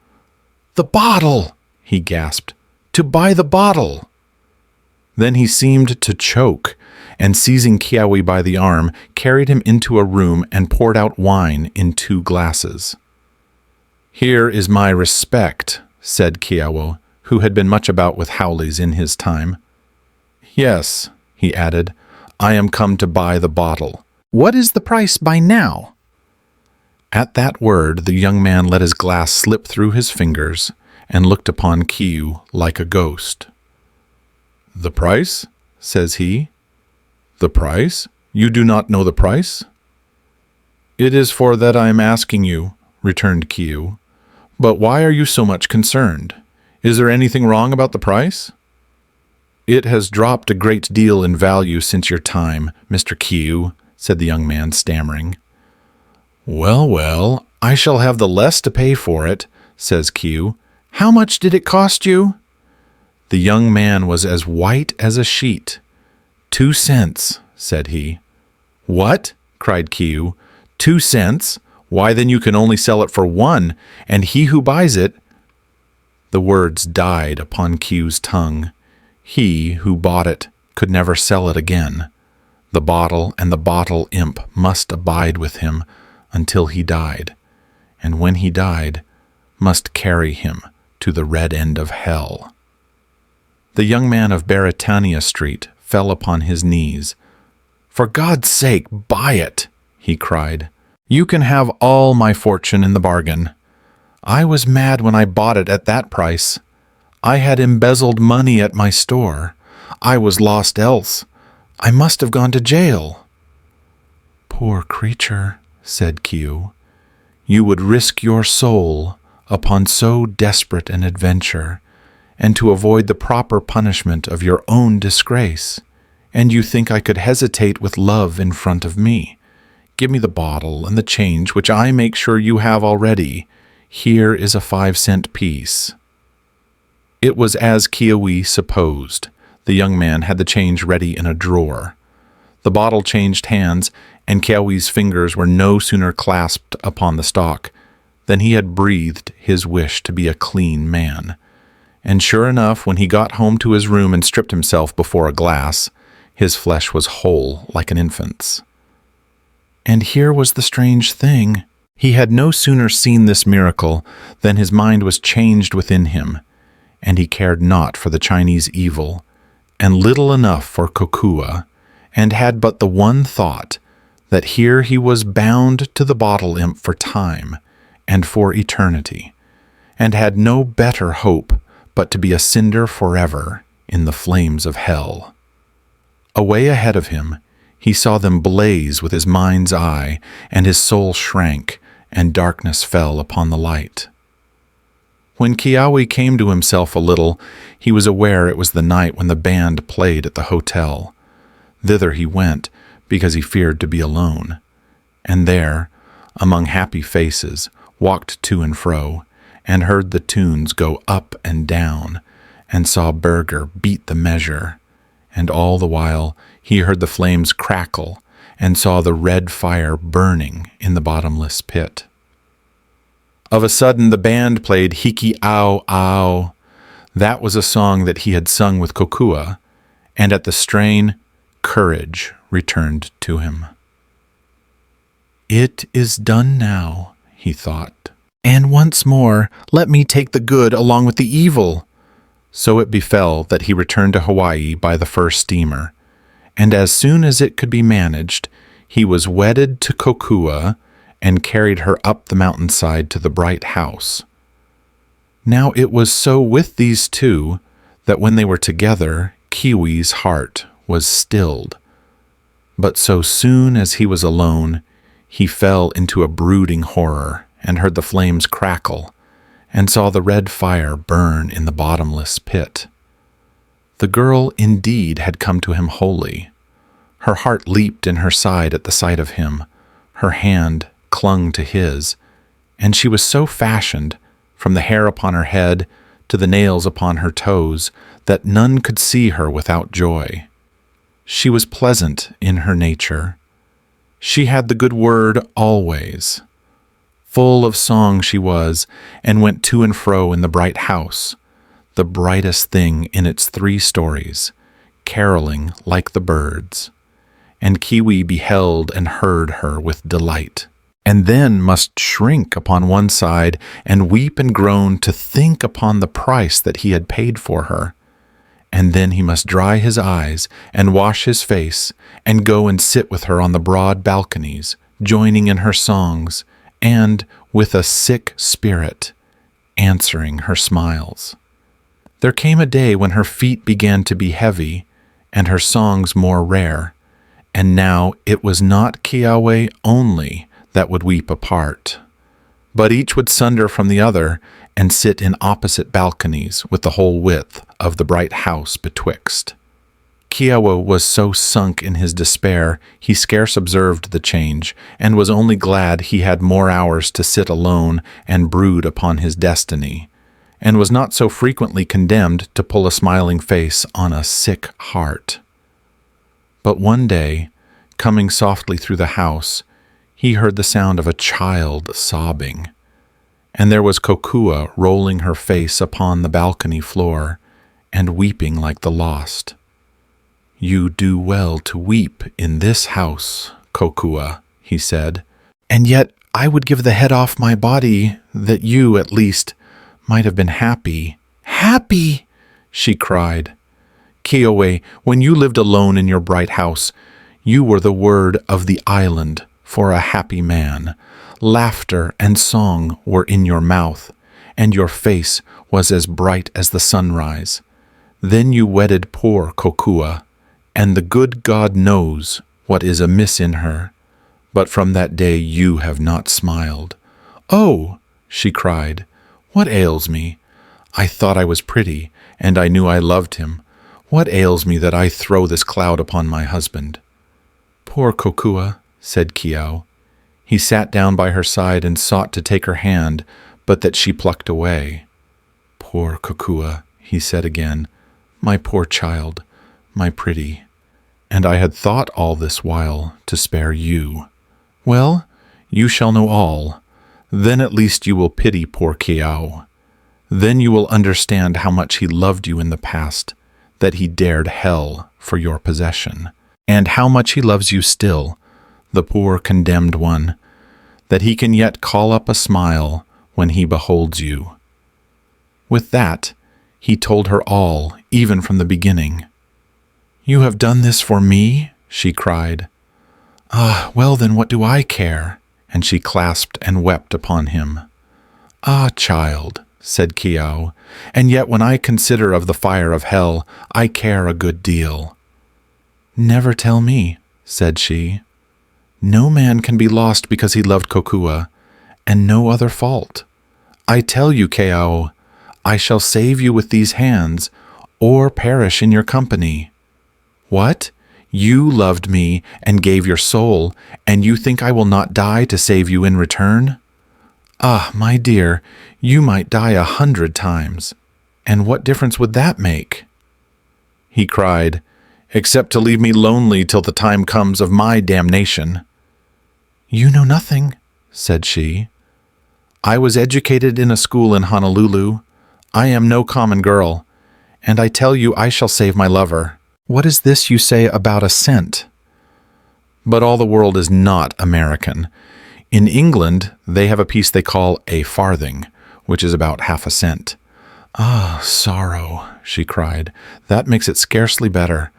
"The bottle!" he gasped. "To buy the bottle!" Then he seemed to choke, and seizing Keawe by the arm, carried him into a room and poured out wine in 2 glasses. "Here is my respect," said Keawe, who had been much about with Howleys in his time. "Yes," he added, "I am come to buy the bottle. What is the price by now?" At that word the young man let his glass slip through his fingers and looked upon Keawe like a ghost. "The price?" says he. "The price? You do not know the price?" "It is for that I am asking you," returned Keawe. "But why are you so much concerned? Is there anything wrong about the price?" "It has dropped a great deal in value since your time, Mr. Keawe," said the young man, stammering. "Well, well, I shall have the less to pay for it," says Keawe. "How much did it cost you?" The young man was as white as a sheet. 2 cents, said he. "What?" cried Keawe. 2 cents? Why, then you can only sell it for 1, and he who buys it—" The words died upon Keawe's tongue. He who bought it could never sell it again. The bottle and the bottle imp must abide with him until he died, and when he died, must carry him to the red end of hell. The young man of Beretania Street fell upon his knees. "For God's sake, buy it!" he cried. "You can have all my fortune in the bargain. I was mad when I bought it at that price. I had embezzled money at my store. I was lost else. I must have gone to jail." "Poor creature," said Keawe. "You would risk your soul upon so desperate an adventure, and to avoid the proper punishment of your own disgrace, and you think I could hesitate with love in front of me. Give me the bottle and the change, which I make sure you have already. Here is a 5-cent piece." It was as Keawe supposed. The young man had the change ready in a drawer. The bottle changed hands, and Keawe's fingers were no sooner clasped upon the stalk than he had breathed his wish to be a clean man. And sure enough, when he got home to his room and stripped himself before a glass, his flesh was whole like an infant's. And here was the strange thing. He had no sooner seen this miracle than his mind was changed within him, and he cared not for the Chinese evil, and little enough for Kokua, and had but the one thought, that here he was bound to the bottle imp for time and for eternity, and had no better hope but to be a cinder forever in the flames of hell. Away ahead of him, he saw them blaze with his mind's eye, and his soul shrank, and darkness fell upon the light. When Keawe came to himself a little, he was aware it was the night when the band played at the hotel. Thither he went, because he feared to be alone, and there, among happy faces, walked to and fro, and heard the tunes go up and down, and saw Burger beat the measure, and all the while he heard the flames crackle, and saw the red fire burning in the bottomless pit. Of a sudden the band played Hiki Ao Ao. That was a song that he had sung with Kokua, and at the strain, courage returned to him. "It is done now," he thought, "and once more let me take the good along with the evil." So it befell that he returned to Hawaii by the first steamer, and as soon as it could be managed, he was wedded to Kokua and carried her up the mountainside to the bright house. Now it was so with these two that when they were together, Keawe's heart was stilled. But so soon as he was alone, he fell into a brooding horror and heard the flames crackle, and saw the red fire burn in the bottomless pit. The girl indeed had come to him wholly. Her heart leaped in her side at the sight of him, her hand clung to his, and she was so fashioned, from the hair upon her head to the nails upon her toes, that none could see her without joy. She was pleasant in her nature. She had the good word always. Full of song she was, and went to and fro in the bright house, the brightest thing in its 3 stories, caroling like the birds. And Keawe beheld and heard her with delight, and then must shrink upon one side, and weep and groan to think upon the price that he had paid for her. And then he must dry his eyes, and wash his face, and go and sit with her on the broad balconies, joining in her songs, and, with a sick spirit, answering her smiles. There came a day when her feet began to be heavy, and her songs more rare, and now it was not Keawe only that would weep apart, but each would sunder from the other, and sit in opposite balconies with the whole width of the bright house betwixt. Keawe was so sunk in his despair he scarce observed the change, and was only glad he had more hours to sit alone and brood upon his destiny, and was not so frequently condemned to pull a smiling face on a sick heart. But one day, coming softly through the house, he heard the sound of a child sobbing, and there was Kokua rolling her face upon the balcony floor, and weeping like the lost. "You do well to weep in this house, Kokua," he said, "and yet I would give the head off my body that you, at least, might have been happy." "Happy!" she cried. "Keawe, when you lived alone in your bright house, you were the word of the island for a happy man. Laughter and song were in your mouth, and your face was as bright as the sunrise. Then you wedded poor Kokua, and the good God knows what is amiss in her. But from that day you have not smiled." "Oh," she cried, "what ails me? I thought I was pretty, and I knew I loved him. What ails me that I throw this cloud upon my husband?" "Poor Kokua," said Keawe. He sat down by her side and sought to take her hand, but that she plucked away. "Poor Kokua," he said again, "my poor child, my pretty. And I had thought all this while to spare you. Well, you shall know all. Then at least you will pity poor Keawe. Then you will understand how much he loved you in the past, that he dared hell for your possession, and how much he loves you still, the poor condemned one. that he can yet call up a smile when he beholds you." With that, he told her all, even from the beginning. "You have done this for me?" she cried. "Ah, well then, what do I care?" And she clasped and wept upon him. "Ah, child," said Keawe, "and yet when I consider of the fire of hell, I care a good deal." "Never tell me," said she. "No man can be lost because he loved Kokua, and no other fault. I tell you, Keawe, I shall save you with these hands, or perish in your company." "What? You loved me and gave your soul, and you think I will not die to save you in return? Ah, my dear, you might die 100 times. And what difference would that make?" He cried, "Except to leave me lonely till the time comes of my damnation." "You know nothing," said she. "I was educated in a school in Honolulu. I am no common girl, and I tell you I shall save my lover. What is this you say about a cent?" But all the world is not American. In England, they have a piece they call a farthing, which is about half a cent. "Ah, sorrow," she cried, "that makes it scarcely better,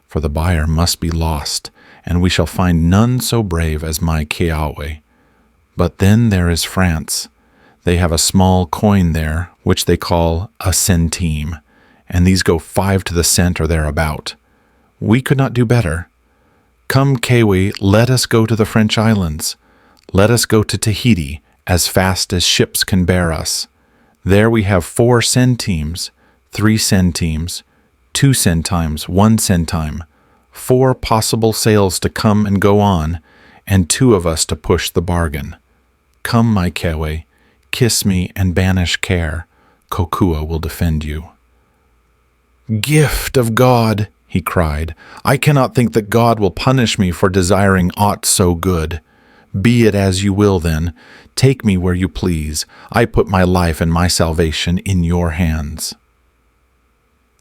for the buyer must be lost, and we shall find none so brave as my Keawe. But then there is France. They have a small coin there, which they call a centime, and these go 5 to the cent or thereabout. We could not do better. Come, Keawe, let us go to the French islands. Let us go to Tahiti as fast as ships can bear us. There we have 4 centimes, 3 centimes, 2 centimes, 1 centime, 4 possible sails to come and go on, and 2 of us to push the bargain. Come, my Keawe, kiss me and banish care. Kokua will defend you." "Gift of God!" he cried. "I cannot think that God will punish me for desiring aught so good. Be it as you will, then. Take me where you please. I put my life and my salvation in your hands."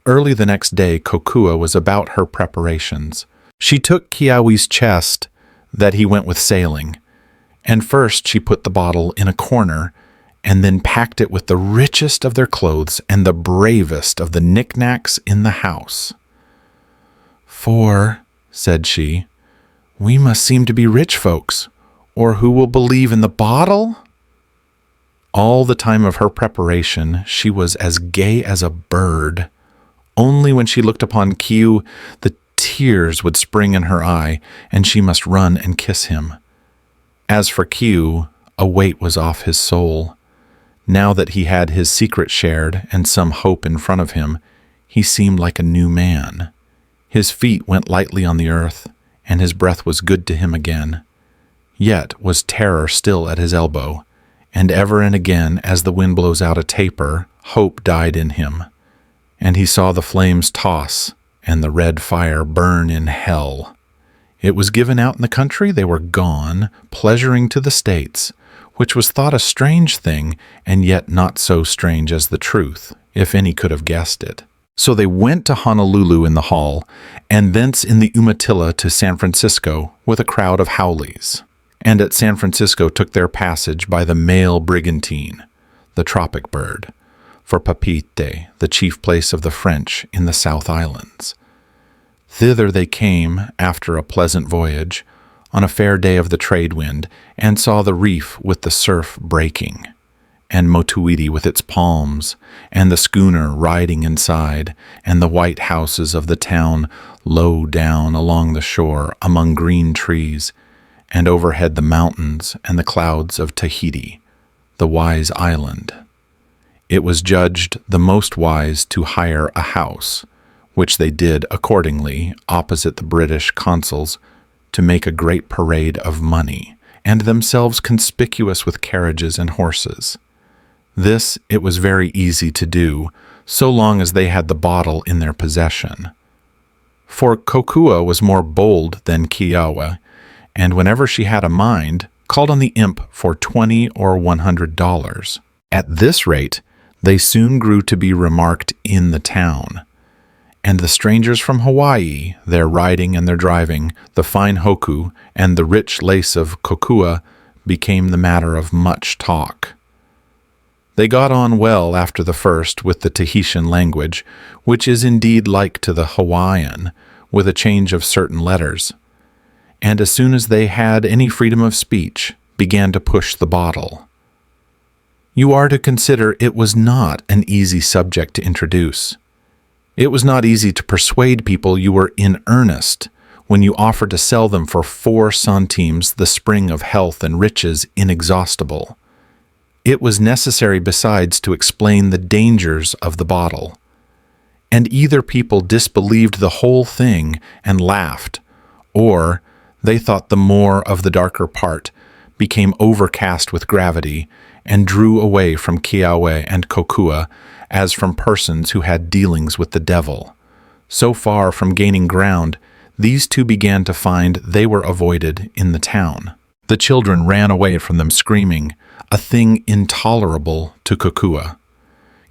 Early the next day, Kokua was about her preparations. She took Keawe's chest that he went with sailing, and first she put the bottle in a corner, and then packed it with the richest of their clothes and the bravest of the knickknacks in the house. "For," said she, "we must seem to be rich folks, or who will believe in the bottle?" All the time of her preparation she was as gay as a bird. Only when she looked upon Keawe, the tears would spring in her eye, and she must run and kiss him. As for Keawe, a weight was off his soul. Now that he had his secret shared and some hope in front of him, he seemed like a new man. His feet went lightly on the earth, and his breath was good to him again. Yet was terror still at his elbow, and ever and again, as the wind blows out a taper, hope died in him. And he saw the flames toss, and the red fire burn in hell. It was given out in the country, they were gone, pleasuring to the States, which was thought a strange thing, and yet not so strange as the truth, if any could have guessed it. So they went to Honolulu in the Hall, and thence in the Umatilla to San Francisco with a crowd of haoles, and at San Francisco took their passage by the mail brigantine, the Tropic Bird, for Papeete, the chief place of the French in the South Islands. Thither they came, after a pleasant voyage, on a fair day of the trade wind, and saw the reef with the surf breaking, and Motuiti with its palms, and the schooner riding inside, and the white houses of the town low down along the shore among green trees, and overhead the mountains and the clouds of Tahiti, the wise island. It was judged the most wise to hire a house, which they did accordingly opposite the British consuls, to make a great parade of money, and themselves conspicuous with carriages and horses. This it was very easy to do, so long as they had the bottle in their possession. For Kokua was more bold than Keawe, and whenever she had a mind, called on the imp for $20 or $100. At this rate, they soon grew to be remarked in the town. And the strangers from Hawaii, their riding and their driving, the fine hoku, and the rich lace of Kokua, became the matter of much talk. They got on well after the first with the Tahitian language, which is indeed like to the Hawaiian, with a change of certain letters, and as soon as they had any freedom of speech, began to push the bottle. You are to consider it was not an easy subject to introduce. It was not easy to persuade people you were in earnest when you offered to sell them for 4 centimes the spring of health and riches inexhaustible. It was necessary besides to explain the dangers of the bottle. And either people disbelieved the whole thing and laughed, or they thought the more of the darker part became overcast with gravity and drew away from Keawe and Kokua as from persons who had dealings with the devil. So far from gaining ground, these two began to find they were avoided in the town. The children ran away from them screaming, a thing intolerable to Kokua.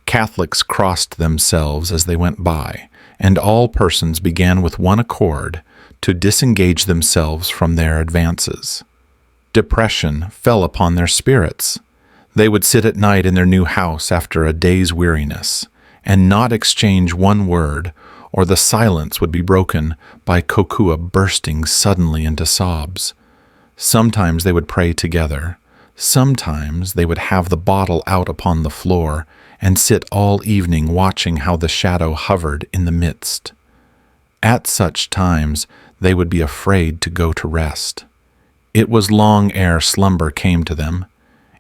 Catholics crossed themselves as they went by, and all persons began with one accord to disengage themselves from their advances. Depression fell upon their spirits. They would sit at night in their new house after a day's weariness, and not exchange one word, or the silence would be broken by Kokua bursting suddenly into sobs. Sometimes they would pray together. Sometimes they would have the bottle out upon the floor and sit all evening watching how the shadow hovered in the midst. At such times they would be afraid to go to rest. It was long ere slumber came to them,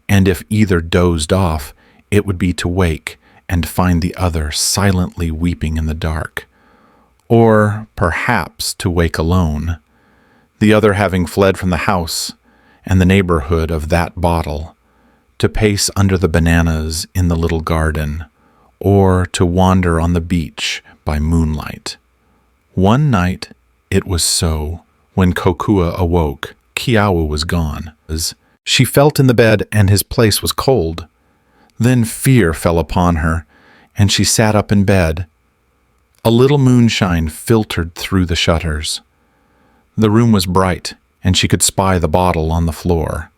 and if either dozed off, it would be to wake and find the other silently weeping in the dark, or perhaps to wake alone, the other having fled from the house and the neighborhood of that bottle, to pace under the bananas in the little garden, or to wander on the beach by moonlight. One night it was so. When Kokua awoke, Keawe was gone. She felt in the bed, and his place was cold. Then fear fell upon her, and she sat up in bed. A little moonshine filtered through the shutters. The room was bright, and she could spy the bottle on the floor.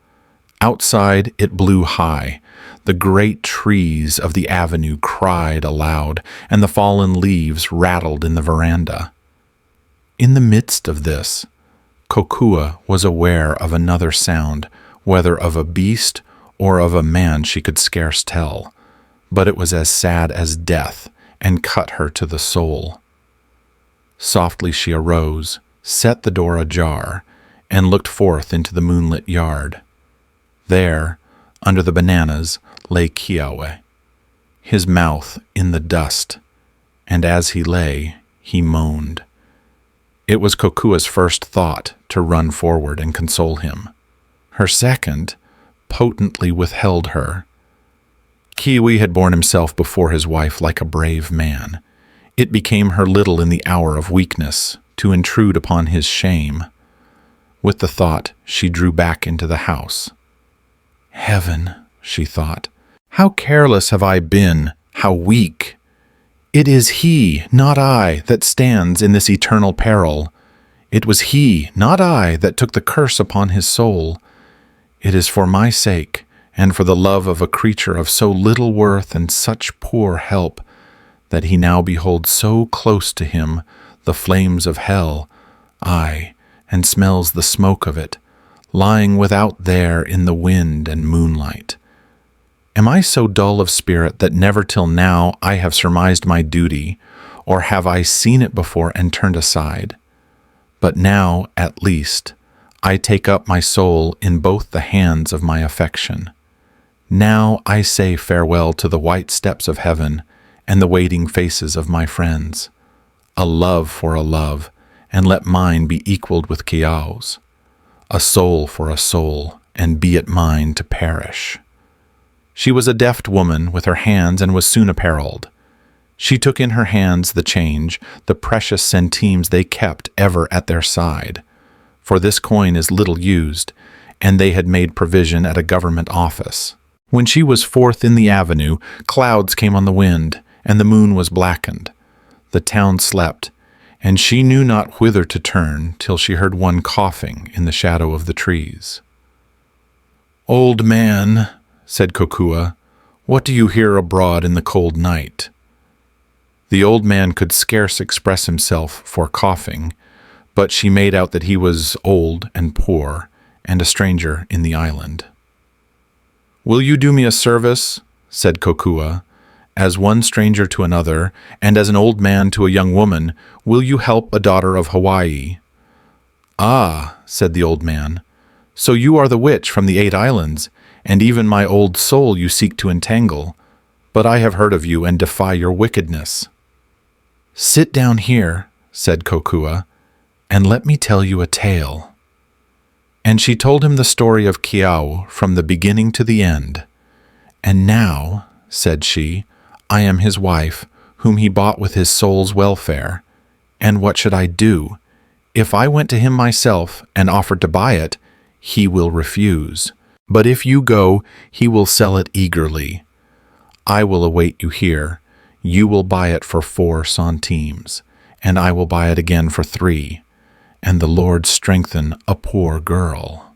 Outside it blew high. The great trees of the avenue cried aloud, and the fallen leaves rattled in the veranda. In the midst of this, Kokua was aware of another sound, whether of a beast or of a man she could scarce tell, but it was as sad as death and cut her to the soul. Softly she arose, set the door ajar, and looked forth into the moonlit yard. There, under the bananas, lay Keawe, his mouth in the dust, and as he lay, he moaned. It was Kokua's first thought to run forward and console him. Her second potently withheld her. Keawe had borne himself before his wife like a brave man. It became her little in the hour of weakness to intrude upon his shame. With the thought, she drew back into the house. Heaven, she thought, how careless have I been, how weak! It is he, not I, that stands in this eternal peril. It was he, not I, that took the curse upon his soul. It is for my sake, and for the love of a creature of so little worth and such poor help, that he now beholds so close to him the flames of hell, aye, and smells the smoke of it, lying without there in the wind and moonlight. Am I so dull of spirit that never till now I have surmised my duty, or have I seen it before and turned aside? But now, at least, I take up my soul in both the hands of my affection. Now I say farewell to the white steps of heaven and the waiting faces of my friends. A love for a love, and let mine be equaled with Keawe's. A soul for a soul, and be it mine to perish. She was a deft woman with her hands and was soon apparelled. She took in her hands the change, the precious centimes they kept ever at their side. For this coin is little used, and they had made provision at a government office. When she was forth in the avenue, clouds came on the wind, and the moon was blackened. The town slept, and she knew not whither to turn till she heard one coughing in the shadow of the trees. "Old man," said Kokua, "what do you hear abroad in the cold night?" The old man could scarce express himself for coughing, but she made out that he was old and poor, and a stranger in the island. "Will you do me a service?" said Kokua. "As one stranger to another, and as an old man to a young woman, will you help a daughter of Hawaii?" "Ah," said the old man, "so you are the witch from the 8 islands, and even my old soul you seek to entangle. But I have heard of you and defy your wickedness." "Sit down here," said Kokua, "and let me tell you a tale." And she told him the story of Keawe from the beginning to the end. "And now," said she, "I am his wife, whom he bought with his soul's welfare. And what should I do? If I went to him myself and offered to buy it, he will refuse. But if you go, he will sell it eagerly. I will await you here. You will buy it for 4 centimes, and I will buy it again for 3, and the Lord strengthen a poor girl."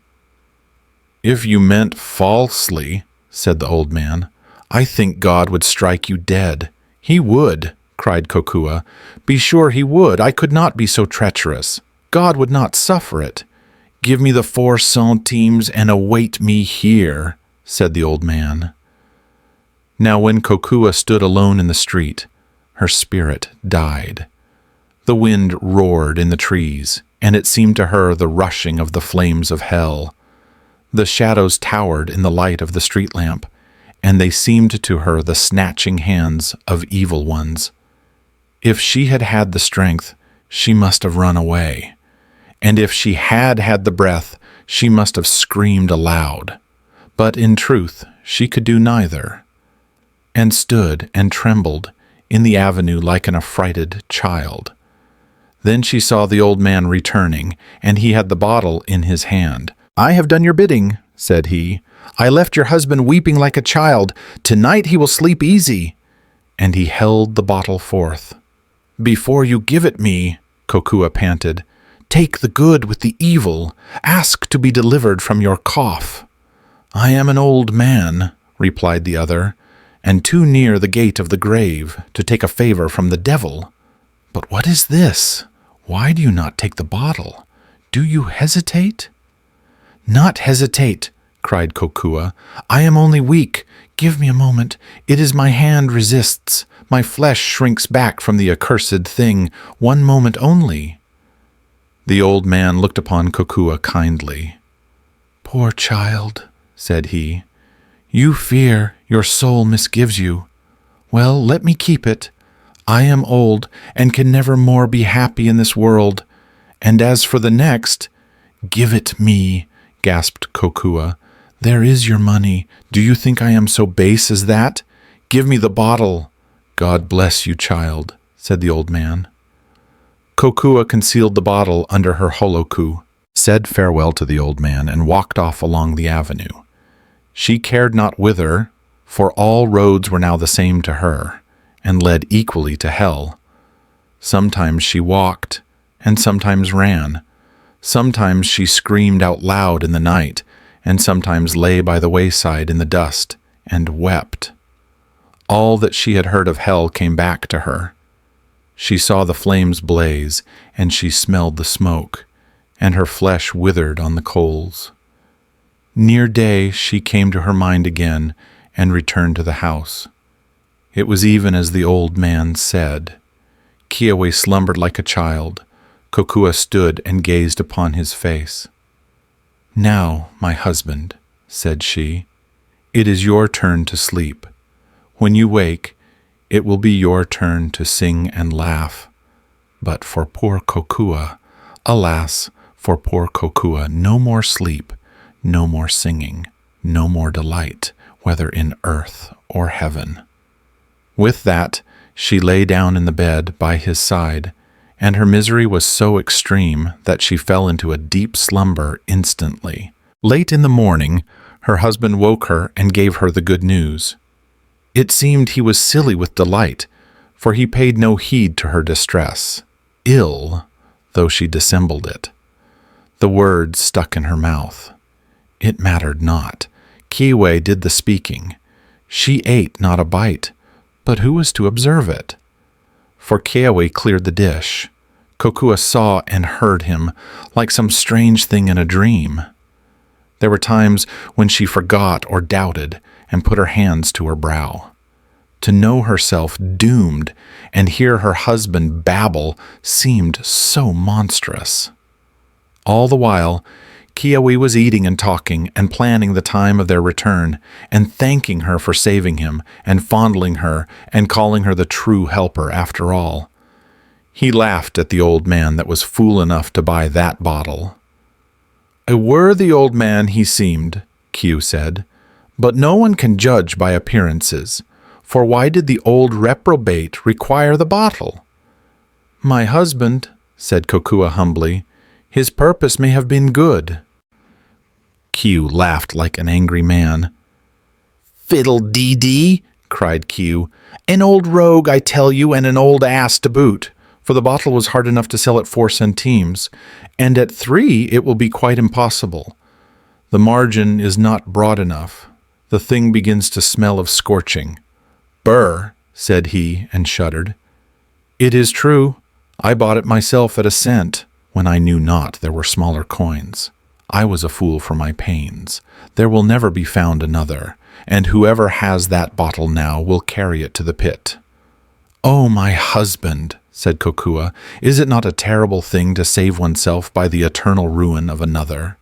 "If you meant falsely," said the old man, "I think God would strike you dead." "He would," cried Kokua. "Be sure he would. I could not be so treacherous. God would not suffer it." "Give me the 4 centimes and await me here," said the old man. Now when Kokua stood alone in the street, her spirit died. The wind roared in the trees, and it seemed to her the rushing of the flames of hell. The shadows towered in the light of the street lamp, and they seemed to her the snatching hands of evil ones. If she had had the strength, she must have run away. And if she had had the breath, she must have screamed aloud. But in truth, she could do neither, and stood and trembled in the avenue like an affrighted child. Then she saw the old man returning, and he had the bottle in his hand. "I have done your bidding," said he. "I left your husband weeping like a child. Tonight he will sleep easy." And he held the bottle forth. "Before you give it me," Kokua panted, "take the good with the evil. Ask to be delivered from your cough." "I am an old man," replied the other, "and too near the gate of the grave to take a favor from the devil. But what is this? Why do you not take the bottle? Do you hesitate?" "Not hesitate," cried Kokua. "I am only weak. Give me a moment. It is my hand resists. My flesh shrinks back from the accursed thing. One moment only." The old man looked upon Kokua kindly. "Poor child," said he. "You fear, your soul misgives you. Well, let me keep it. I am old, and can never more be happy in this world. And as for the next—" "Give it me," gasped Kokua. "There is your money. Do you think I am so base as that? Give me the bottle." "God bless you, child," said the old man. Kokua concealed the bottle under her holoku, said farewell to the old man, and walked off along the avenue. She cared not whither, for all roads were now the same to her, and led equally to hell. Sometimes she walked, and sometimes ran. Sometimes she screamed out loud in the night, and sometimes lay by the wayside in the dust, and wept. All that she had heard of hell came back to her. She saw the flames blaze, and she smelled the smoke, and her flesh withered on the coals. Near day she came to her mind again, and returned to the house. It was even as the old man said. Keawe slumbered like a child. Kokua stood and gazed upon his face. "Now, my husband," said she, "it is your turn to sleep. When you wake, it will be your turn to sing and laugh. But for poor Kokua, alas, for poor Kokua, no more sleep, no more singing, no more delight, whether in earth or heaven." With that, she lay down in the bed by his side, and her misery was so extreme that she fell into a deep slumber instantly. Late in the morning, her husband woke her and gave her the good news. It seemed he was silly with delight, for he paid no heed to her distress, ill, though she dissembled it. The words stuck in her mouth. It mattered not. Keawe did the speaking. She ate not a bite, but who was to observe it? For Keawe cleared the dish. Kokua saw and heard him, like some strange thing in a dream. There were times when she forgot or doubted and put her hands to her brow. To know herself doomed and hear her husband babble seemed so monstrous. All the while, Keawe was eating and talking and planning the time of their return and thanking her for saving him and fondling her and calling her the true helper after all. He laughed at the old man that was fool enough to buy that bottle. A worthy old man he seemed, Keawe said, but no one can judge by appearances, for why did the old reprobate require the bottle? My husband, said Kokua humbly, his purpose may have been good. Keawe laughed like an angry man. Fiddle-dee-dee, cried Keawe. An old rogue, I tell you, and an old ass to boot, for the bottle was hard enough to sell at 4 centimes, and at 3 it will be quite impossible. The margin is not broad enough. The thing begins to smell of scorching. Brr, said he, and shuddered. It is true. I bought it myself at 1 cent, when I knew not there were smaller coins. I was a fool for my pains. There will never be found another, and whoever has that bottle now will carry it to the pit. Oh, my husband, said Kokua, is it not a terrible thing to save oneself by the eternal ruin of another?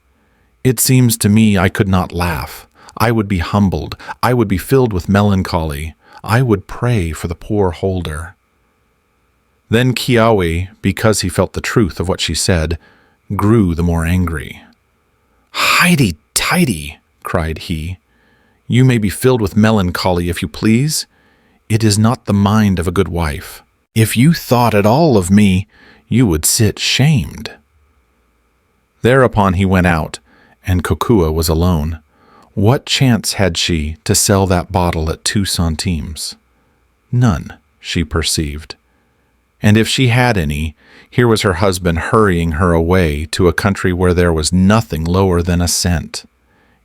It seems to me I could not laugh. I would be humbled. I would be filled with melancholy. I would pray for the poor holder. Then Keawe, because he felt the truth of what she said, grew the more angry. Highty-tighty, cried he. You may be filled with melancholy if you please. It is not the mind of a good wife. If you thought at all of me, you would sit shamed. Thereupon he went out, and Kokua was alone. What chance had she to sell that bottle at 2 centimes? None, she perceived. And if she had any, here was her husband hurrying her away to a country where there was nothing lower than 1 cent.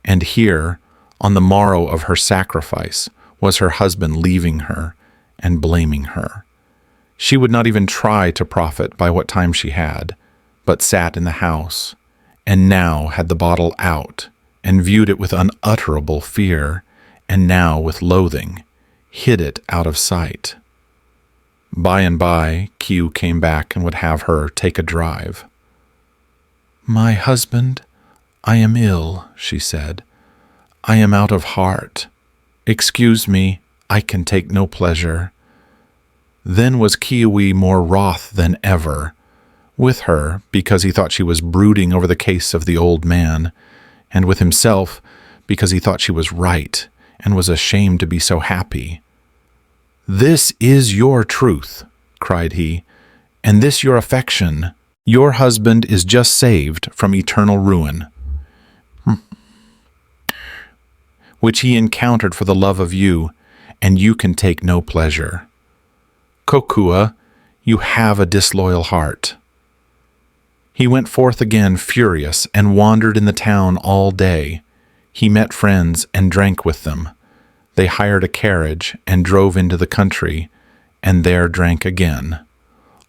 And here, on the morrow of her sacrifice, was her husband leaving her and blaming her. She would not even try to profit by what time she had, but sat in the house, and now had the bottle out, and viewed it with unutterable fear, and now with loathing, hid it out of sight. By and by, Keawe came back and would have her take a drive. My husband, I am ill, she said. I am out of heart. Excuse me, I can take no pleasure. Then was Keawe more wroth than ever, with her because he thought she was brooding over the case of the old man, and with himself because he thought she was right and was ashamed to be so happy. This is your truth, cried he, and this your affection. Your husband is just saved from eternal ruin, which he encountered for the love of you, and you can take no pleasure. Kokua, you have a disloyal heart. He went forth again furious and wandered in the town all day. He met friends and drank with them. They hired a carriage and drove into the country, and there drank again.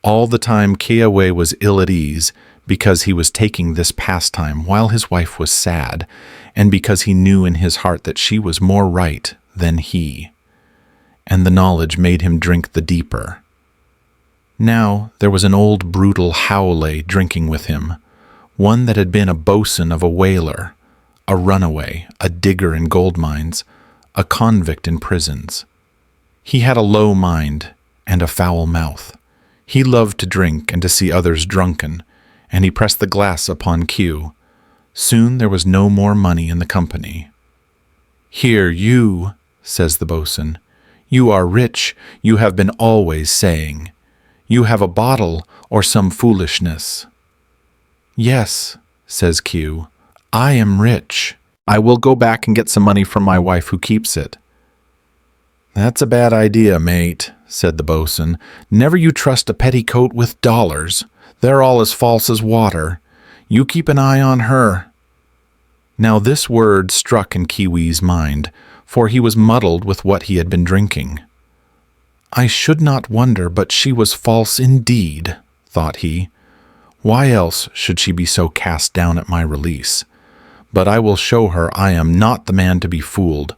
All the time Keawe was ill at ease, because he was taking this pastime while his wife was sad, and because he knew in his heart that she was more right than he. And the knowledge made him drink the deeper. Now there was an old brutal Haole drinking with him, one that had been a boatswain of a whaler, a runaway, a digger in gold mines, a convict in prisons. He had a low mind and a foul mouth. He loved to drink and to see others drunken, and he pressed the glass upon Keawe. Soon there was no more money in the company. Here you, says the boatswain, you are rich, you have been always saying. You have a bottle or some foolishness. Yes, says Keawe, I am rich. I will go back and get some money from my wife who keeps it. That's a bad idea, mate, said the boatswain. Never you trust a petticoat with dollars. They're all as false as water. You keep an eye on her. Now this word struck in Keawe's mind, for he was muddled with what he had been drinking. "I should not wonder but she was false indeed," thought he. "Why else should she be so cast down at my release? But I will show her I am not the man to be fooled.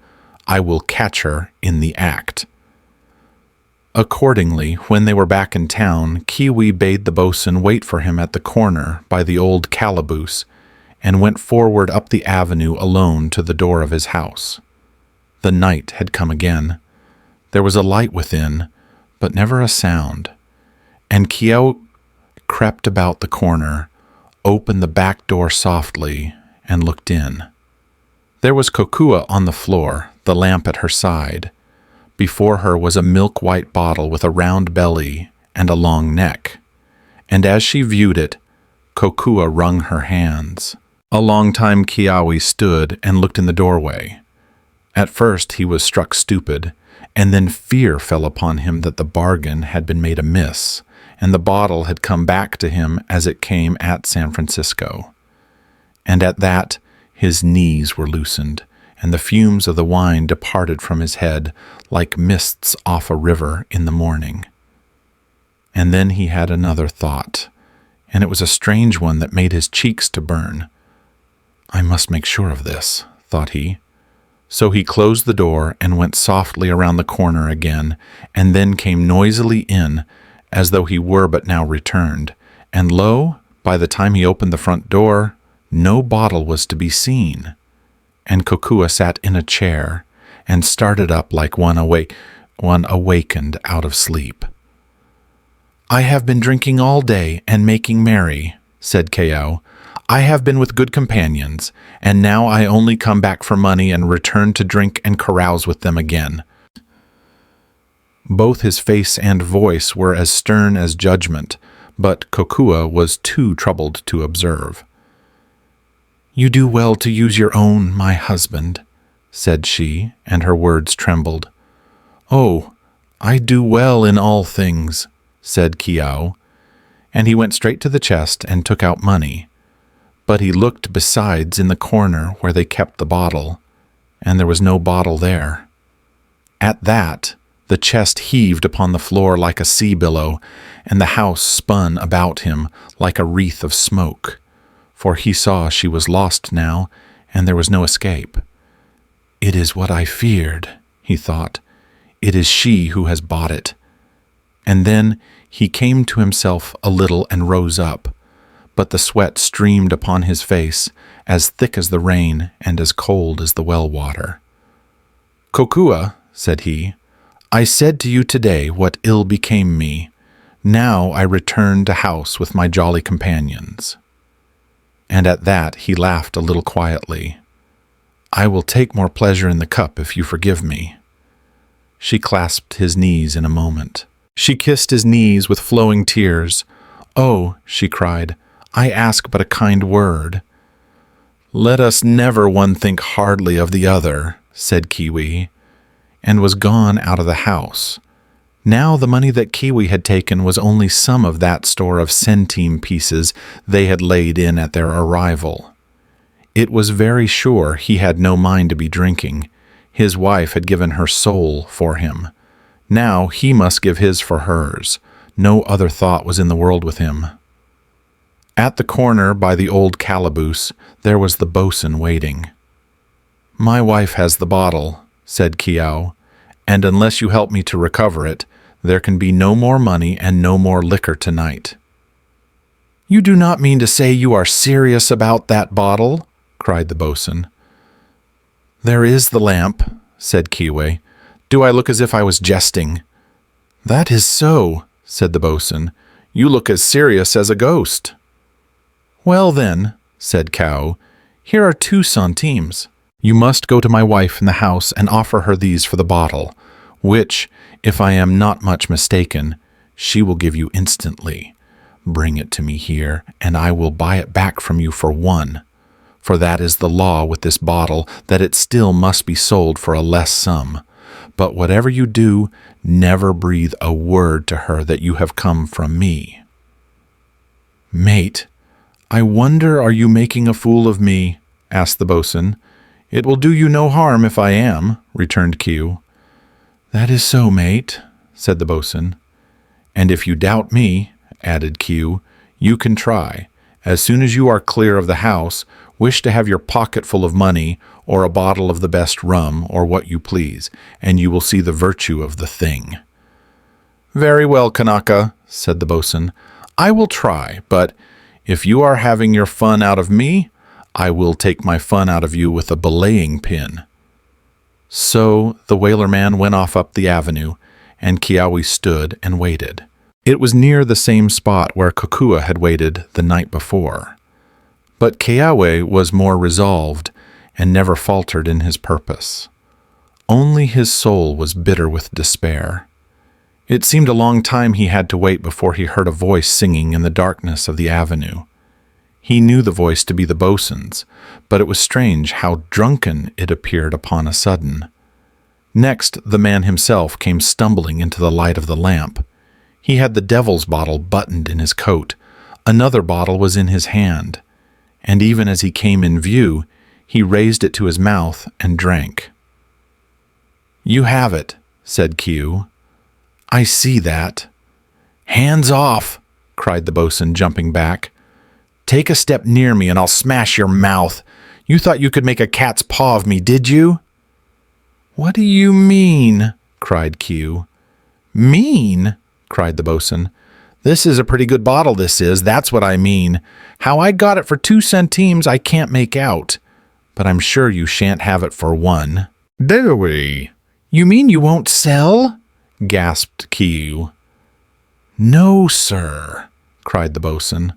I will catch her in the act." Accordingly, when they were back in town, Keawe bade the boatswain wait for him at the corner by the old calaboose, and went forward up the avenue alone to the door of his house. The night had come again. There was a light within, but never a sound, and Keawe crept about the corner, opened the back door softly, and looked in. There was Kokua on the floor, the lamp at her side. Before her was a milk-white bottle with a round belly and a long neck, and as she viewed it, Kokua wrung her hands. A long time Keawe stood and looked in the doorway. At first he was struck stupid, and then fear fell upon him that the bargain had been made amiss, and the bottle had come back to him as it came at San Francisco. And at that his knees were loosened, and the fumes of the wine departed from his head like mists off a river in the morning. And then he had another thought, and it was a strange one that made his cheeks to burn. "I must make sure of this," thought he. So he closed the door and went softly around the corner again, and then came noisily in, as though he were but now returned. And lo, by the time he opened the front door, no bottle was to be seen. And Kokua sat in a chair, and started up like one awakened out of sleep. "I have been drinking all day and making merry," said Keawe. "I have been with good companions, and now I only come back for money and return to drink and carouse with them again." Both his face and voice were as stern as judgment, but Kokua was too troubled to observe. "You do well to use your own, my husband," said she, and her words trembled. "Oh, I do well in all things," said Keawe, and he went straight to the chest and took out money. But he looked besides in the corner where they kept the bottle, and there was no bottle there. At that, the chest heaved upon the floor like a sea billow, and the house spun about him like a wreath of smoke, for he saw she was lost now, and there was no escape. "It is what I feared," he thought. "It is she who has bought it." And then he came to himself a little and rose up, but the sweat streamed upon his face, as thick as the rain and as cold as the well water. "Kokua," said he, "I said to you today what ill became me. Now I return to house with my jolly companions." And at that he laughed a little quietly. "I will take more pleasure in the cup if you forgive me." She clasped his knees in a moment. She kissed his knees with flowing tears. "Oh," she cried, "I ask but a kind word." "Let us never one think hardly of the other," said Keawe, and was gone out of the house. Now the money that Keawe had taken was only some of that store of centime pieces they had laid in at their arrival. It was very sure he had no mind to be drinking. His wife had given her soul for him. Now he must give his for hers. No other thought was in the world with him. At the corner by the old calaboose there was the boatswain waiting. "My wife has the bottle," said Keawe, "and unless you help me to recover it, there can be no more money and no more liquor tonight." "You do not mean to say you are serious about that bottle?" cried the boatswain. "There is the lamp," said Keawe. "Do I look as if I was jesting?" "That is so," said the boatswain. "You look as serious as a ghost." "Well then," said Keawe, "here are 2 centimes. You must go to my wife in the house and offer her these for the bottle, which, if I am not much mistaken, she will give you instantly. Bring it to me here, and I will buy it back from you for 1. For that is the law with this bottle, that it still must be sold for a less sum. But whatever you do, never breathe a word to her that you have come from me." "Mate, I wonder are you making a fool of me?" asked the boatswain. "It will do you no harm if I am," returned Keawe. "That is so, mate," said the boatswain. "And if you doubt me," added Keawe, "you can try. As soon as you are clear of the house, wish to have your pocket full of money, or a bottle of the best rum, or what you please, and you will see the virtue of the thing." "Very well, Kanaka," said the boatswain. "I will try, but if you are having your fun out of me, I will take my fun out of you with a belaying pin." So the whaler-man went off up the avenue, and Keawe stood and waited. It was near the same spot where Kokua had waited the night before. But Keawe was more resolved and never faltered in his purpose. Only his soul was bitter with despair. It seemed a long time he had to wait before he heard a voice singing in the darkness of the avenue. He knew the voice to be the boatswain's, but it was strange how drunken it appeared upon a sudden. Next, the man himself came stumbling into the light of the lamp. He had the devil's bottle buttoned in his coat. Another bottle was in his hand, and even as he came in view, he raised it to his mouth and drank. "You have it," said Keawe. "I see that." "Hands off!" cried the boatswain, jumping back. "Take a step near me and I'll smash your mouth. You thought you could make a cat's paw of me, did you?" "What do you mean?" cried Keawe. "Mean?" cried the boatswain. "This is a pretty good bottle, this is, that's what I mean. How I got it for 2 centimes I can't make out, but I'm sure you shan't have it for 1. "Do we?" "You mean you won't sell?" gasped Keawe. "No, sir," cried the boatswain.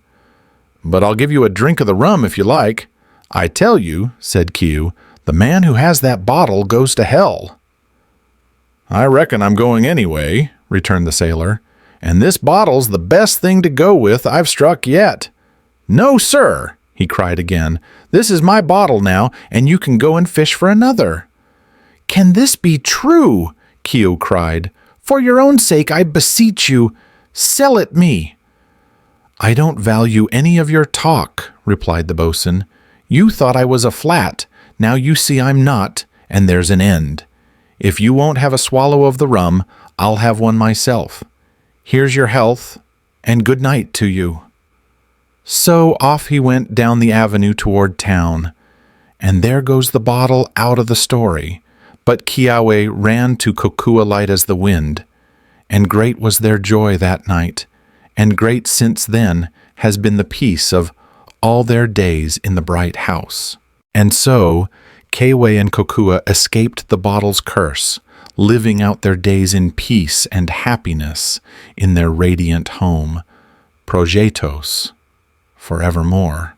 "But I'll give you a drink of the rum if you like. I tell you," said Keawe, "the man who has that bottle goes to hell." "I reckon I'm going anyway," returned the sailor, "and this bottle's the best thing to go with I've struck yet." "No, sir," he cried again. "This is my bottle now, and you can go and fish for another." "Can this be true?" Keawe cried. "For your own sake, I beseech you, sell it me." "I don't value any of your talk," replied the boatswain. "You thought I was a flat. Now you see I'm not, and there's an end. If you won't have a swallow of the rum, I'll have one myself. Here's your health, and good night to you." So off he went down the avenue toward town. And there goes the bottle out of the story. But Keawe ran to Kokua light as the wind. And great was their joy that night, and great since then has been the peace of all their days in the bright house. And so Keawe and Kokua escaped the bottle's curse, living out their days in peace and happiness in their radiant home, Projetos, forevermore.